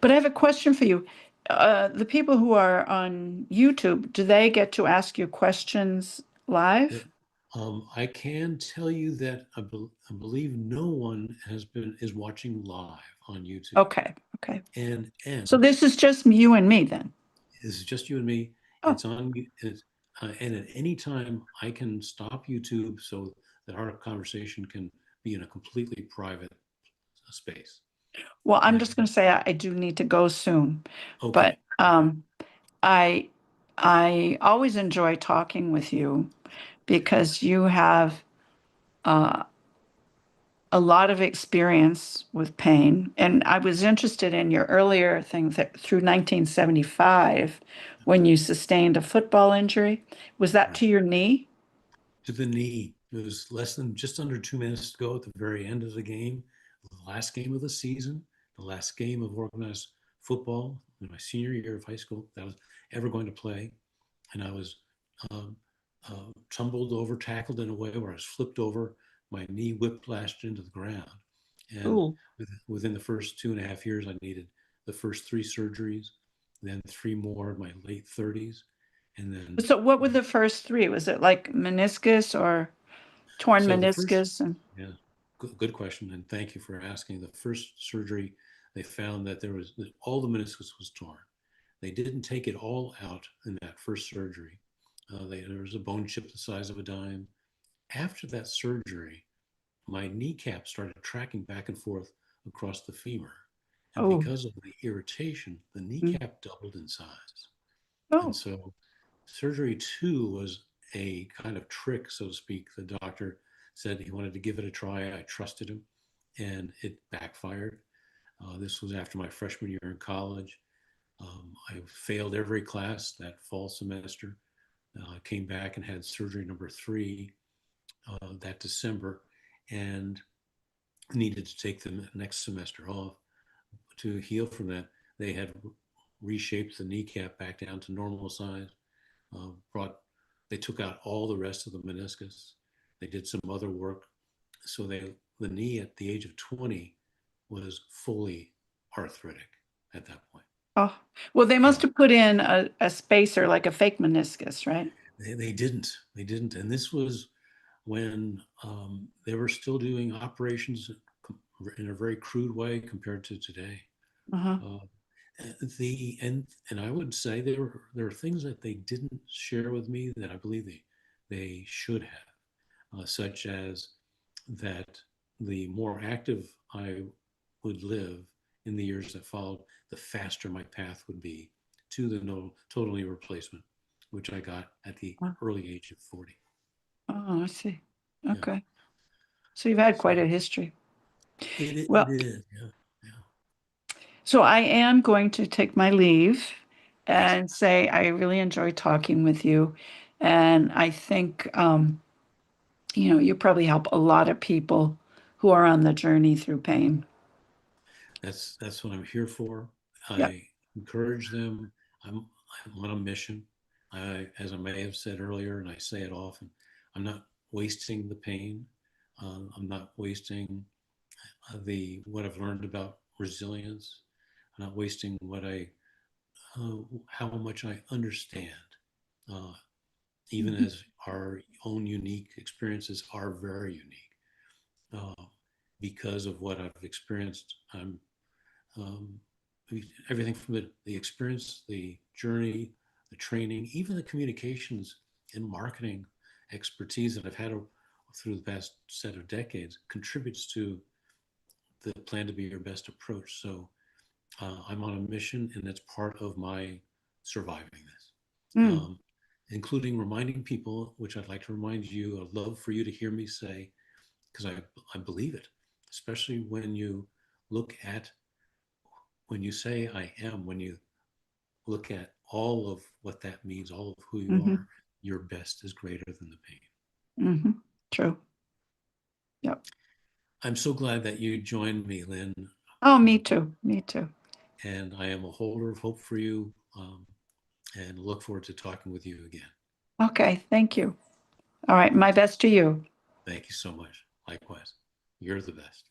Speaker 2: but I have a question for you. The people who are on YouTube, do they get to ask you questions live?
Speaker 1: I can tell you that I believe no one is watching live on YouTube,
Speaker 2: Okay, okay.
Speaker 1: and
Speaker 2: So this is just you and me then.
Speaker 1: this is just you and me.
Speaker 2: Oh,
Speaker 1: And at any time I can stop YouTube so that our conversation can be in a completely private space.
Speaker 2: well, I'm
Speaker 1: And
Speaker 2: just going to say I do need to go soon, but
Speaker 1: okay, okay,
Speaker 2: I I always enjoy talking with you because you have uh, a lot of experience with pain. And I was interested in your earlier thing that through 1975, when you sustained a football injury. Was that
Speaker 1: right.
Speaker 2: to your knee?
Speaker 1: To the knee. It was less than just under 2 minutes to go at the very end of the game, the last game of the season, the last game of organized football in my senior year of high school that I was ever going to play. And I was um, tumbled over, tackled in a way where I was flipped over, my knee whiplashed into the ground. And
Speaker 2: Ooh.
Speaker 1: within the first 2.5 years, I needed the first three surgeries, then three more in my late 30s. And then,
Speaker 2: So what were the first three? Was it like meniscus or torn
Speaker 1: so the first,
Speaker 2: meniscus? And
Speaker 1: yeah, good question. And thank you for asking. The first surgery, they found that all the meniscus was torn. They didn't take it all out in that first surgery. There was a bone chip the size of a dime. After that surgery, my kneecap started tracking back and forth across the femur. And
Speaker 2: oh,
Speaker 1: because of the irritation, the
Speaker 2: mm,
Speaker 1: kneecap doubled in size. And
Speaker 2: oh,
Speaker 1: so surgery two was a kind of trick, so to speak. The doctor said he wanted to give it a try. I trusted him, and it backfired. This was after my freshman year in college. I failed every class that fall semester. Came back and had surgery number three that December, and needed to take the next semester off to heal from that. They had reshaped the kneecap back down to normal size. Brought They took out all the rest of the meniscus. They did some other work, so the knee at the age of 20 was fully arthritic at that point.
Speaker 2: oh. Well, they must
Speaker 1: And
Speaker 2: have put in a spacer, like a fake meniscus, right?
Speaker 1: they didn't, and this was when they were still doing operations in a very crude way compared to today.
Speaker 2: Uh-huh.
Speaker 1: Uh, the and I would say there are things that they didn't share with me that I believe they should have, such as that the more active I would live in the years that followed, the faster my path would be to the no, total knee replacement, which I got at the
Speaker 2: Oh,
Speaker 1: early age of 40.
Speaker 2: oh, I see.
Speaker 1: Yeah.
Speaker 2: Okay. So you've had
Speaker 1: So
Speaker 2: quite a history.
Speaker 1: it
Speaker 2: Well,
Speaker 1: is. Yeah. Yeah.
Speaker 2: So I am going to take my leave
Speaker 1: Yes,
Speaker 2: and say I really enjoyed talking with you. And I think, you probably help a lot of people who are on the journey through pain.
Speaker 1: that's what I'm here for.
Speaker 2: Yep.
Speaker 1: I encourage them. I'm I'm on a mission. As I may have said earlier, and I say it often, I'm not wasting the pain. I'm not wasting the what I've learned about resilience. I'm not wasting how much I understand. Uh, Even
Speaker 2: Mhm.
Speaker 1: as our own unique experiences are very unique, uh, because of what I've experienced. I'm um, everything from the experience, the journey, the training, even the communications and marketing expertise that I've had through the past set of decades contributes to the plan to be your best approach. So I'm on a mission, and that's part of my surviving this,
Speaker 2: Mm,
Speaker 1: um, including reminding people, which I'd like to remind you. I'd love for you to hear me say, because I believe it, especially look at when you say I am, when you look at all of what that means, all of who you
Speaker 2: hmm
Speaker 1: are, your best is greater than the pain.
Speaker 2: hmm True. Yep.
Speaker 1: I'm so glad that you joined me, Lynn,
Speaker 2: Oh, me too. Me too.
Speaker 1: and I am a holder of hope for you, and look forward to talking with you again.
Speaker 2: Okay. Thank you. All right. My best to you.
Speaker 1: Thank you so much. Likewise, you're the best.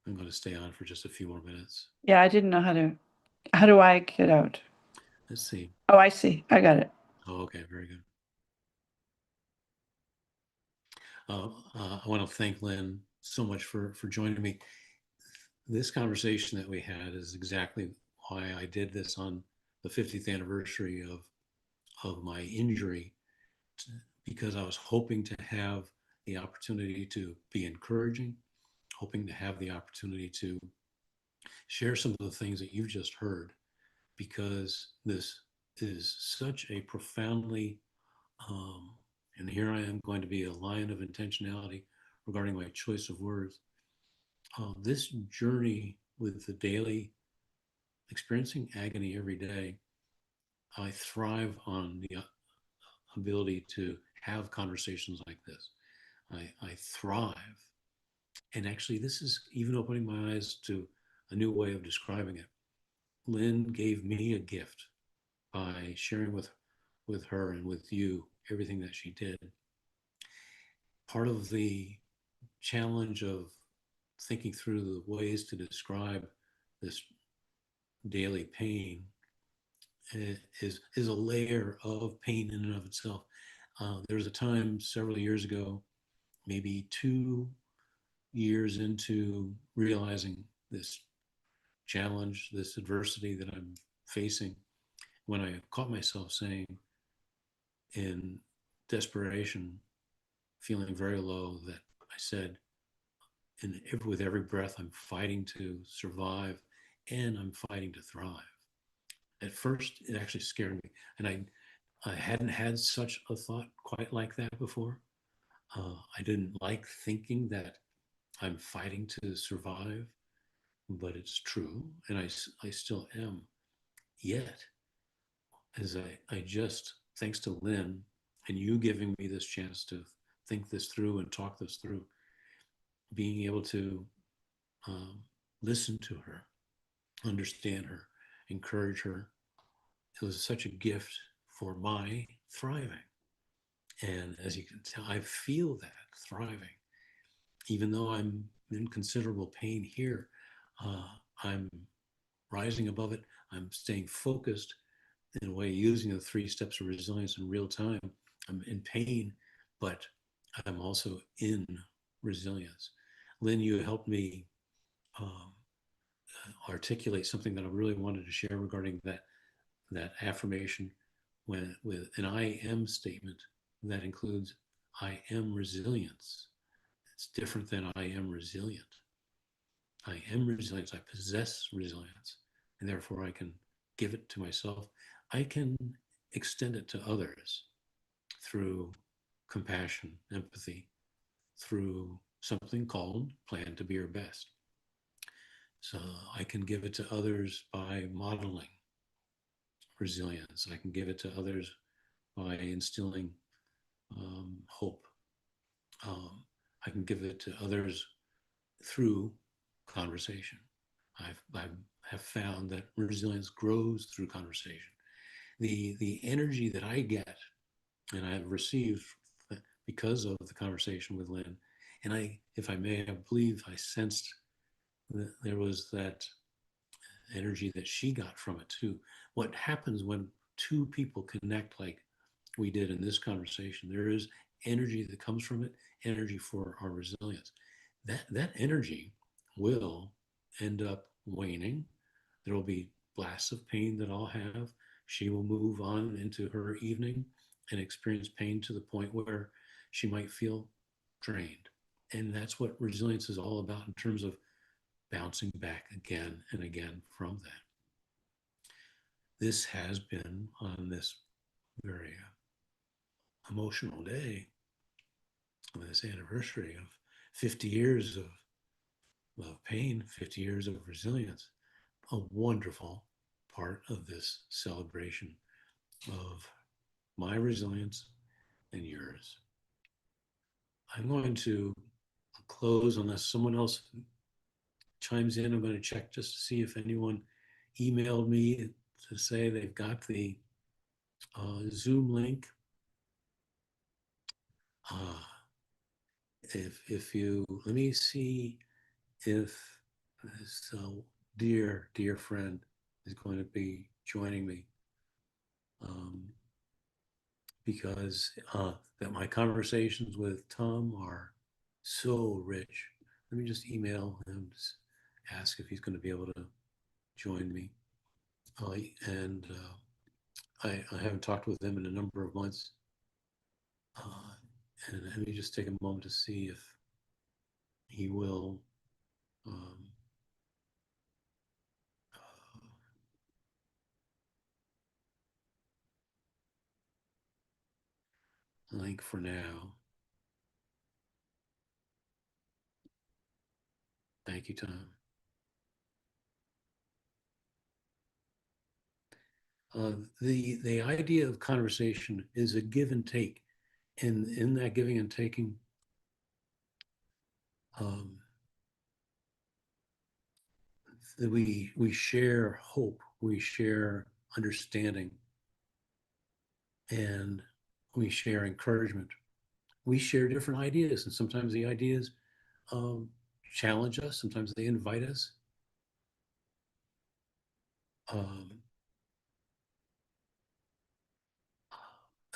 Speaker 1: I'm going to stay on for just a few more minutes.
Speaker 2: Yeah, I didn't know how do I get out?
Speaker 1: Let's see.
Speaker 2: Oh, I see. I got it.
Speaker 1: Oh, okay, very good. I want to thank Lynn so much for joining me. This conversation that we had is exactly why I did this on the 50th anniversary of my injury, because I was hoping to have the opportunity to be encouraging, hoping to have the opportunity to share some of the things that you've just heard, because this is such a profoundly, um, and here I am going to be a lion of intentionality regarding my choice of words. This journey with the daily experiencing agony every day, I thrive on the ability to have conversations like this. I thrive. And actually, this is even opening my eyes to a new way of describing it. Lynn gave me a gift by sharing with her and with you everything that she did. Part of the challenge of thinking through the ways to describe this daily pain is a layer of pain in and of itself. There was a time several years ago, maybe 2 years into realizing this challenge, this adversity that I'm facing, when I caught myself saying in desperation, feeling very low, that I said, with every breath, I'm fighting to survive and I'm fighting to thrive. At first, it actually scared me. And I hadn't had such a thought quite like that before. I didn't like thinking that I'm fighting to survive, but it's true. And I still am. Yet, as I just, thanks to Lynn and you giving me this chance to think this through and talk this through, being able to um, listen to her, understand her, encourage her, it was such a gift for my thriving. And as you can tell, I feel that thriving. Even though I'm in considerable pain here, I'm rising above it. I'm staying focused in a way, using the 3 steps of resilience in real time. I'm in pain, but I'm also in resilience. Lynn, you helped me um, articulate something that I really wanted to share regarding that affirmation with an I am statement that includes I am resilience. It's different than I am resilient. I am resilience. I possess resilience, and therefore I can give it to myself. I can extend it to others through compassion, empathy, through something called Plan to Be Your Best. So I can give it to others by modeling resilience. I can give it to others by instilling hope. Um, I can give it to others through conversation. I have found that resilience grows through conversation. The energy that I get and I have received because of the conversation with Lynne, and if I may, I believe I sensed that there was that energy that she got from it too. What happens when two people connect like we did in this conversation? There is energy that comes from it, energy for our resilience. That energy will end up waning. There will be blasts of pain that I'll have. She will move on into her evening and experience pain to the point where she might feel drained. And that's what resilience is all about in terms of bouncing back again and again from that. This has been on this very emotional day, on this anniversary of 50 years of pain, 50 years of resilience, a wonderful part of this celebration of my resilience and yours. I'm going to close unless someone else chimes in. I'm going to check just to see if anyone emailed me to say they've got the Zoom link. Uh, if you let me see if this dear friend is going to be joining me, because that my conversations with Tom are so rich. Let me just email him, just ask if he's going to be able to join me. And I haven't talked with him in a number of months. And let me just take a moment to see if he will link for now. Thank you, Tom. The idea of conversation is a give and take, and in that giving and taking, we share hope, we share understanding, and we share encouragement. We share different ideas, and sometimes the ideas challenge us, sometimes they invite us.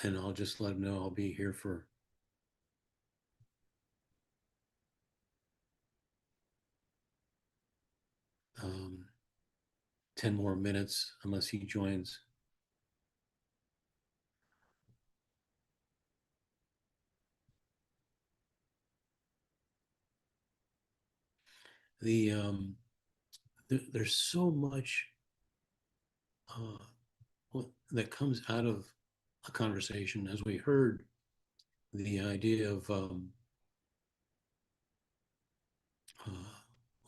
Speaker 1: And I'll just let them know I'll be here for 10 more minutes unless he joins. There's so much that comes out of a conversation, as we heard the idea of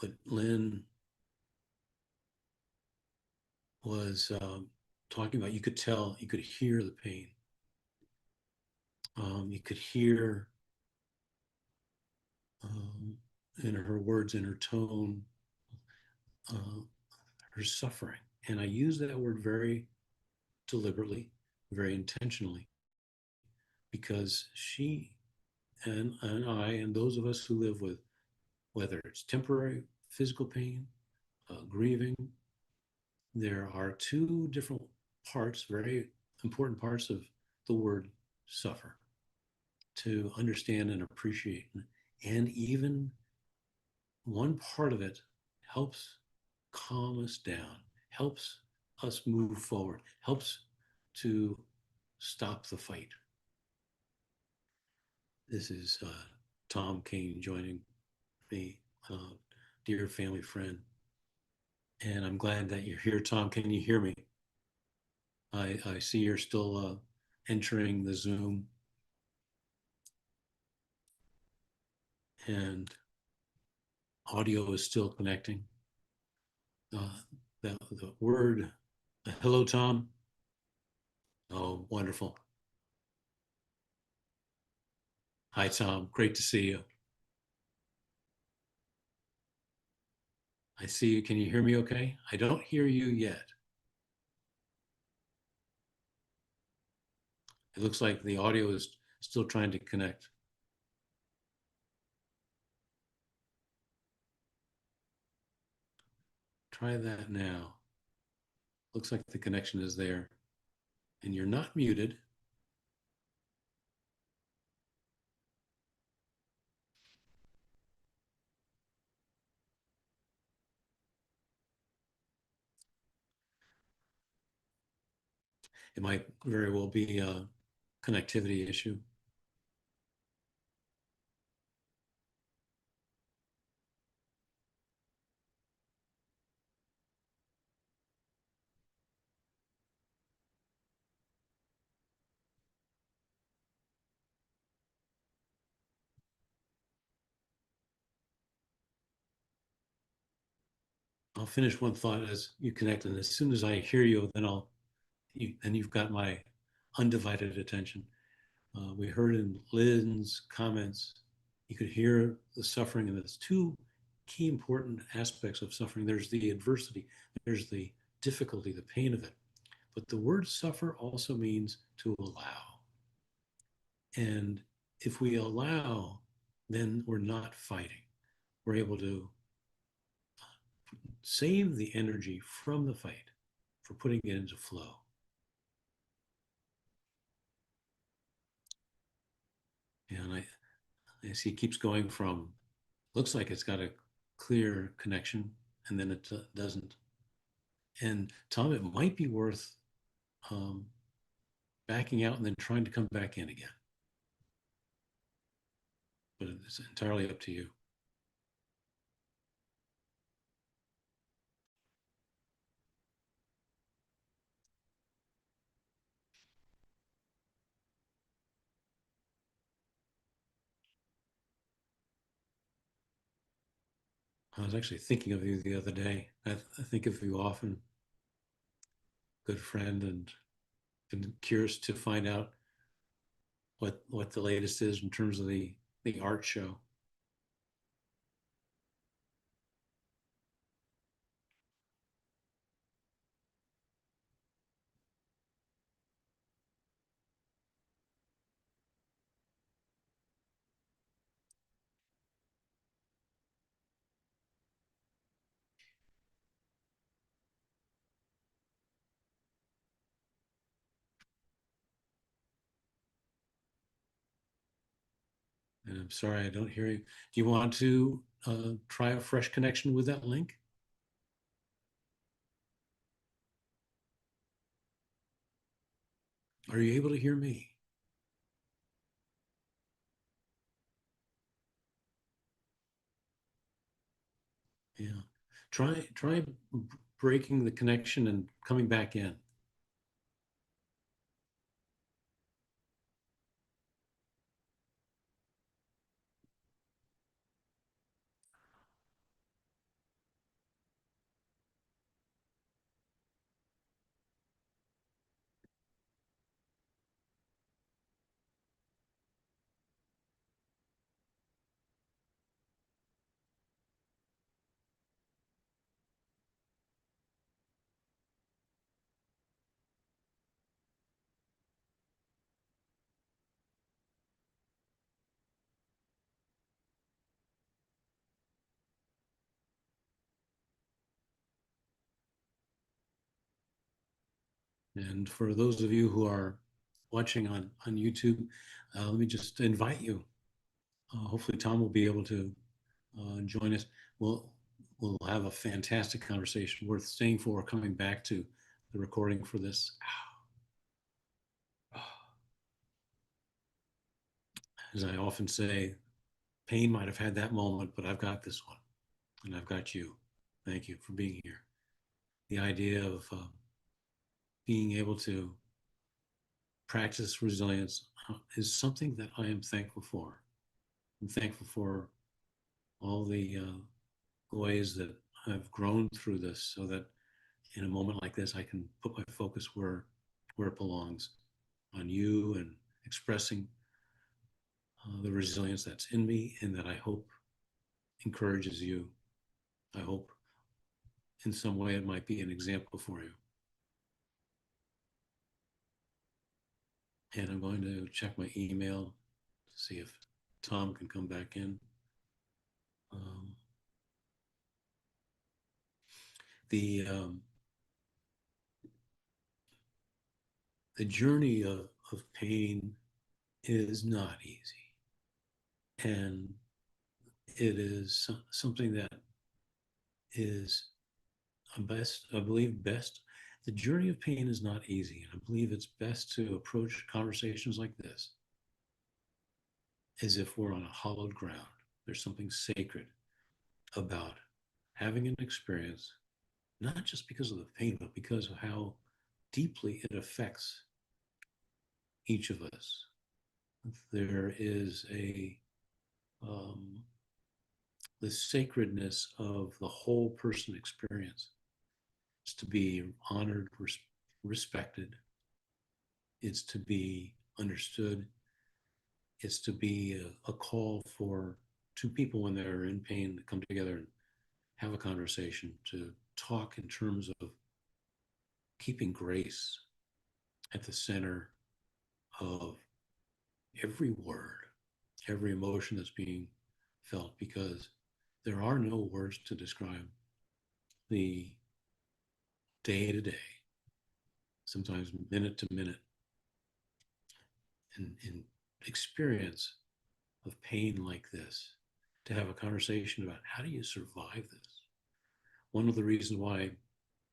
Speaker 1: what Lynne was talking about. You could tell, you could hear the pain. You could hear in her words, in her tone, her suffering. And I use that word very deliberately, very intentionally, because she and I and those of us who live with, whether it's temporary physical pain, grieving, there are two different parts, very important parts of the word suffer to understand and appreciate. And even one part of it helps calm us down, helps us move forward, helps to stop the fight. This is Tom Kane joining me, dear family friend. And I'm glad that you're here, Tom. Can you hear me? I see you're still entering the Zoom, and audio is still connecting. The word, hello, Tom. Oh, wonderful. Hi, Tom. Great to see you. I see you. Can you hear me okay? I don't hear you yet. It looks like the audio is still trying to connect. Try that now. Looks like the connection is there. And you're not muted. It might very well be a connectivity issue. I'll finish one thought as you connect, and as soon as I hear you, then you've got my undivided attention. We heard in Lynn's comments, you could hear the suffering, and there's two key important aspects of suffering. There's the adversity, there's the difficulty, the pain of it. But the word suffer also means to allow. And if we allow, then we're not fighting. We're able to save the energy from the fight for putting it into flow. And I see it keeps going from, looks like it's got a clear connection, and then it doesn't. And Tom, it might be worth um, backing out and then trying to come back in again. But it's entirely up to you. I was actually thinking of you the other day. I think of you often, good friend, and been curious to find out what the latest is in terms of the art show. And I'm sorry I don't hear you. Do you want to try a fresh connection with that link? Are you able to hear me? Yeah. Try breaking the connection and coming back in. And for those of you who are watching on YouTube, let me just invite you. Hopefully, Tom will be able to join us. We'll have a fantastic conversation worth staying for, coming back to the recording for this. As I often say, pain might have had that moment, but I've got this one, and I've got you. Thank you for being here. The idea of being able to practice resilience is something that I am thankful for. I'm thankful for all the ways that I've grown through this, so that in a moment like this, I can put my focus where it belongs, on you, and expressing the resilience that's in me, and that I hope encourages you. I hope in some way it might be an example for you. And I'm going to check my email to see if Tom can come back in. Um, the the journey of pain is not easy, and it is something that is best, I believe, best. The journey of pain is not easy, and I believe it's best to approach conversations like this as if we're on a hallowed ground. There's something sacred about having an experience, not just because of the pain, but because of how deeply it affects each of us. There is um, the sacredness of the whole person experience. It's to be honored, respected. It's to be understood. It's to be a call for two people when they're in pain to come together and have a conversation, to talk in terms of keeping grace at the center of every word, every emotion that's being felt, because there are no words to describe the day to day, sometimes minute to minute, and experience of pain like this, to have a conversation about how do you survive this. One of the reasons why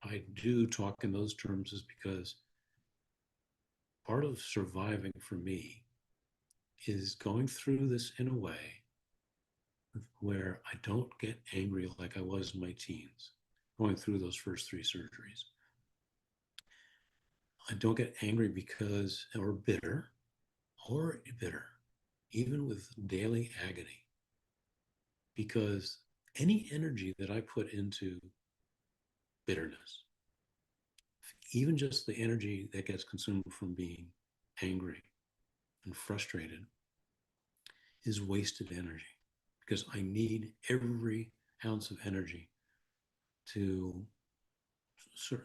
Speaker 1: I do talk in those terms is because part of surviving for me is going through this in a way where I don't get angry like I was in my teens, going through those first three surgeries. I don't get angry because, or bitter, even with daily agony, because any energy that I put into bitterness, even just the energy that gets consumed from being angry and frustrated, is wasted energy, because I need every ounce of energy to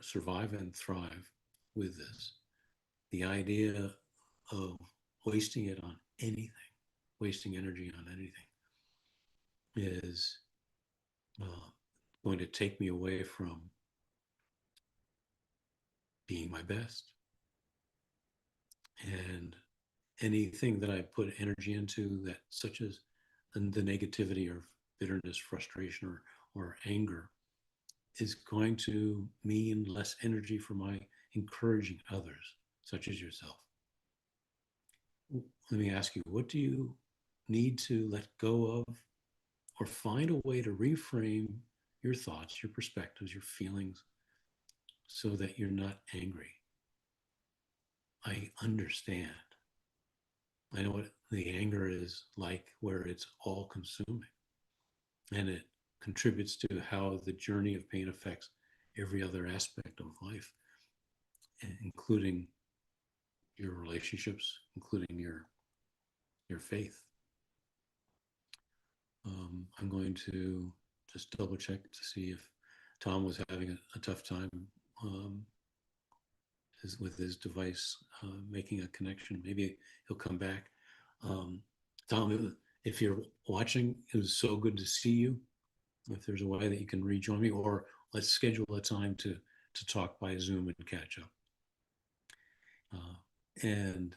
Speaker 1: survive and thrive with this. The idea of wasting it on anything, wasting energy on anything, is uh, going to take me away from being my best. And anything that I put energy into, that such as the negativity or bitterness, frustration, or anger, is going to mean less energy for my encouraging others, such as yourself. Let me ask you, what do you need to let go of, or find a way to reframe your thoughts, your perspectives, your feelings, so that you're not angry? I understand. I know what the anger is like, where it's all consuming, and it contributes to how the journey of pain affects every other aspect of life, including your relationships, including your faith. I'm going to just double check to see if Tom was having a tough time um, with his device making a connection. Maybe he'll come back. Tom, if you're watching, it was so good to see you. If there's a way that you can rejoin me, or let's schedule a time to talk by Zoom and catch up. And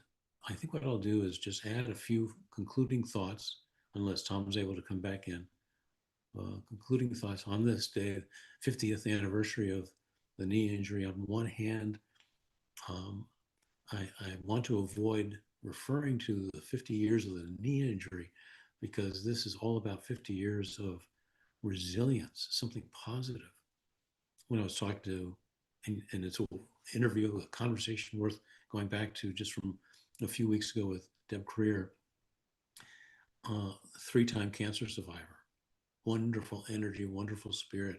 Speaker 1: I think what I'll do is just add a few concluding thoughts, unless Tom's able to come back in. Concluding thoughts on this day, 50th anniversary of the knee injury. On one hand, I want to avoid referring to the 50 years of the knee injury, because this is all about 50 years of resilience, something positive. When I was talking to and it's an interview, a conversation worth going back to just from a few weeks ago with Deb Creer, 3-time cancer survivor, wonderful energy, wonderful spirit,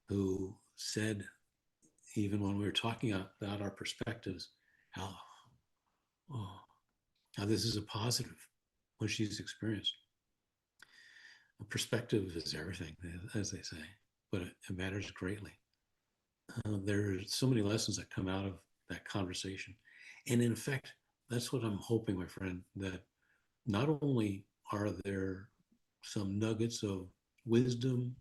Speaker 1: who said, even when we were talking about our perspectives, how, oh, how this is a positive, what she's experienced. A perspective is everything, as they say, but it matters greatly. There's so many lessons that come out of that conversation. And in effect, that's what I'm hoping, my friend, that not only are there some nuggets of wisdom,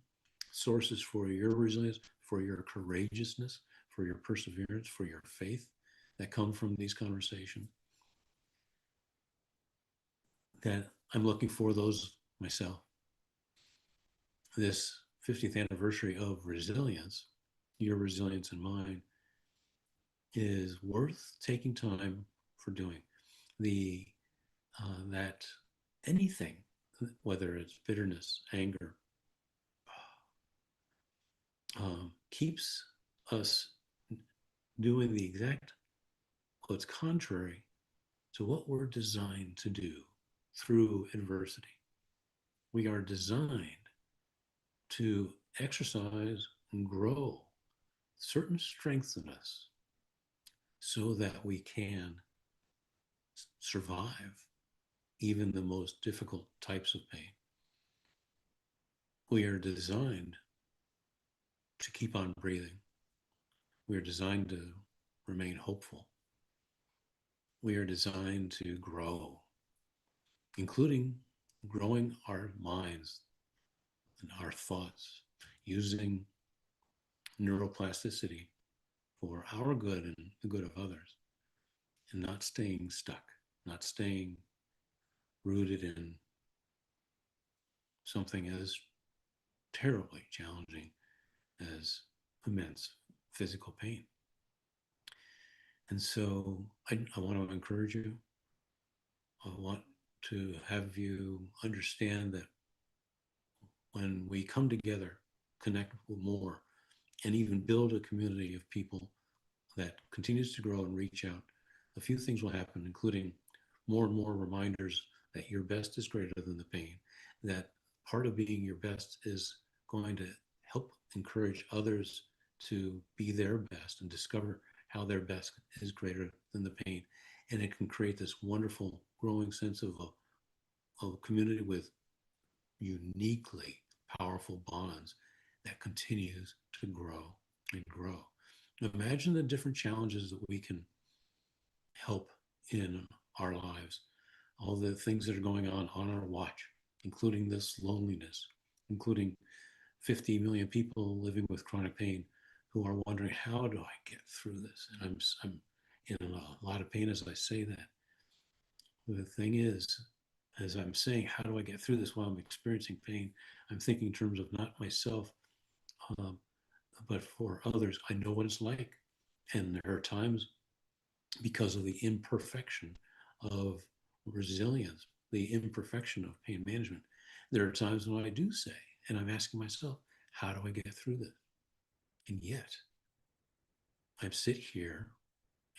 Speaker 1: sources for your resilience, for your courageousness, for your perseverance, for your faith that come from these conversations, that I'm looking for those myself. This 50th anniversary of resilience, your resilience and mine, is worth taking time for doing. That anything, whether it's bitterness, anger, keeps us doing the exact what's contrary to what we're designed to do through adversity. We are designed to exercise and grow certain strengths in us so that we can survive even the most difficult types of pain. We are designed to keep on breathing. We are designed to remain hopeful. We are designed to grow, including growing our minds and our thoughts, using neuroplasticity for our good and the good of others, and not staying stuck, not staying rooted in something as terribly challenging as immense physical pain. And so I want to encourage you. I want to have you understand that when we come together, connect more, and even build a community of people that continues to grow and reach out, a few things will happen, including more and more reminders that your best is greater than the pain, that part of being your best is going to help encourage others to be their best and discover how their best is greater than the pain. And it can create this wonderful growing sense of a community with uniquely powerful bonds that continues to grow and grow. Imagine the different challenges that we can help in our lives, all the things that are going on our watch, including this loneliness, including 50 million people living with chronic pain who are wondering, how do I get through this? And I'm in a lot of pain as I say that. The thing is, as I'm saying, how do I get through this while I'm experiencing pain? I'm thinking in terms of not myself, but for others. I know what it's like. And there are times, because of the imperfection of resilience, the imperfection of pain management, there are times when I do say, and I'm asking myself, how do I get through this? And yet, I sit here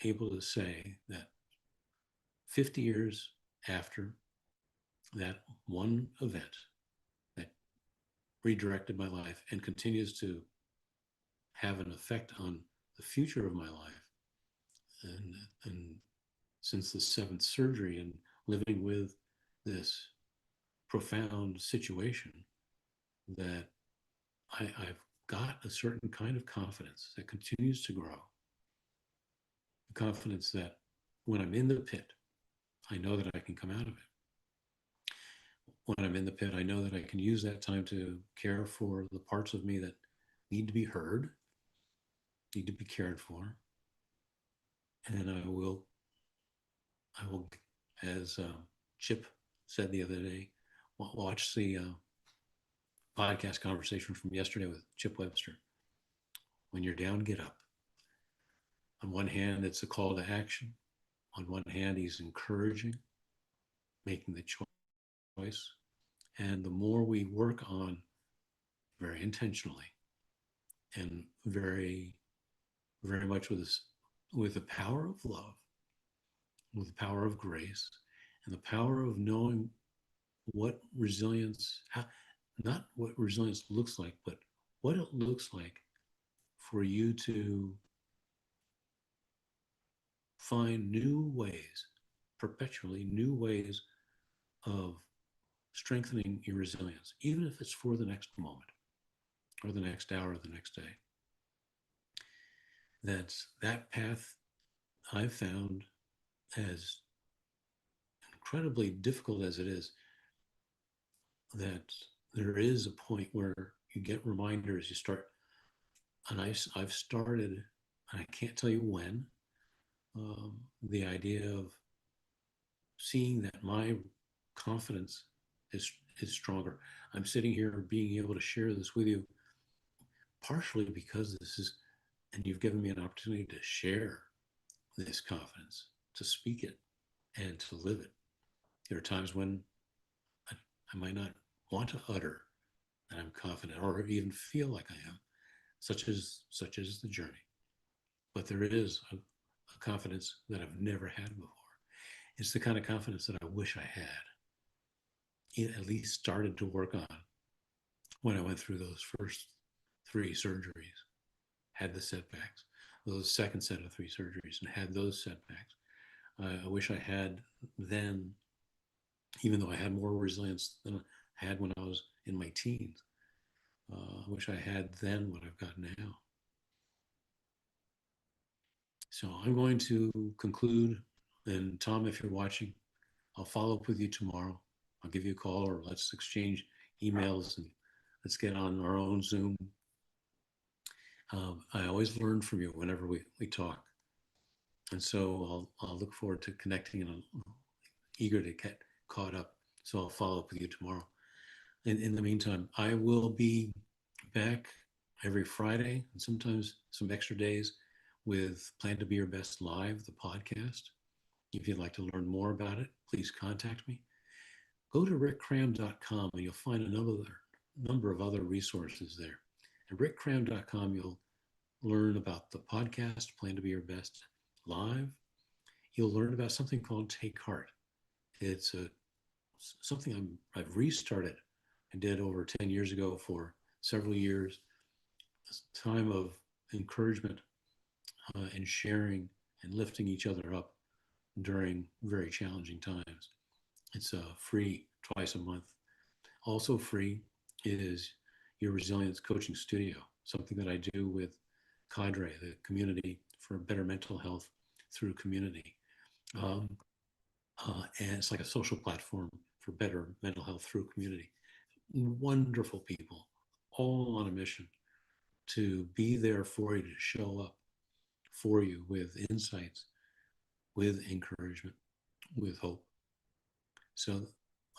Speaker 1: able to say that 50 years after that one event that redirected my life and continues to have an effect on the future of my life, and since the 7th surgery and living with this profound situation, that I've got a certain kind of confidence that continues to grow. Confidence that when I'm in the pit, I know that I can come out of it. When I'm in the pit, I know that I can use that time to care for the parts of me that need to be heard, need to be cared for. And I will, as Chip said the other day, watch the podcast conversation from yesterday with Chip Webster. When you're down, get up. On one hand, it's a call to action. On one hand, he's encouraging, making the choice. And the more we work on very intentionally and very very much with the power of love, with the power of grace, and the power of knowing what resilience, not what resilience looks like, but what it looks like for you to find new ways, perpetually new ways of strengthening your resilience, even if it's for the next moment or the next hour or the next day. That path I've found, as incredibly difficult as it is, that there is a point where you get reminders, you start, and I've started, and I can't tell you when, the idea of seeing that my confidence is stronger. I'm sitting here being able to share this with you partially because this is, and you've given me an opportunity to share this confidence, to speak it and to live it. There are times when I might not want to utter that I'm confident or even feel like I am, such as the journey. But there is a confidence that I've never had before. It's the kind of confidence that I wish I had at least started to work on when I went through those first 3 surgeries, had the setbacks, those second set of 3 surgeries, and had those setbacks. I wish I had then, even though I had more resilience than I had when I was in my teens. I wish I had then what I've got now. So I'm going to conclude. And Tom, if you're watching, I'll follow up with you tomorrow. I'll give you a call, or let's exchange emails and let's get on our own Zoom. I always learn from you whenever we talk. And so I'll look forward to connecting, and I'm eager to get caught up. So I'll follow up with you tomorrow. And in the meantime, I will be back every Friday and sometimes some extra days with Plan to Be Your Best Live, the podcast. If you'd like to learn more about it, please contact me. Go to rickcram.com and you'll find another number of other resources there. At rickcram.com, you'll learn about the podcast, Plan to Be Your Best Live. You'll learn about something called Take Heart. It's something I've restarted. I did over 10 years ago for several years. It's a time of encouragement and sharing and lifting each other up during very challenging times. It's free twice a month. Also free is your resilience coaching studio, something that I do with Cadre, the community for better mental health through community. And it's like a social platform for better mental health through community. Wonderful people, all on a mission to be there for you, to show up for you with insights, with encouragement, with hope. So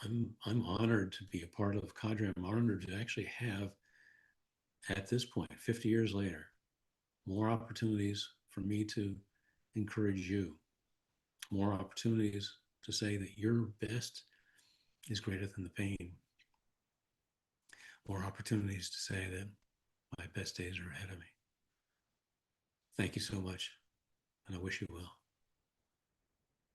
Speaker 1: I'm honored to be a part of Cadre. I'm honored to actually have, at this point, 50 years later, more opportunities for me to encourage you, more opportunities to say that your best is greater than the pain, more opportunities to say that my best days are ahead of me. Thank you so much, and I wish you well.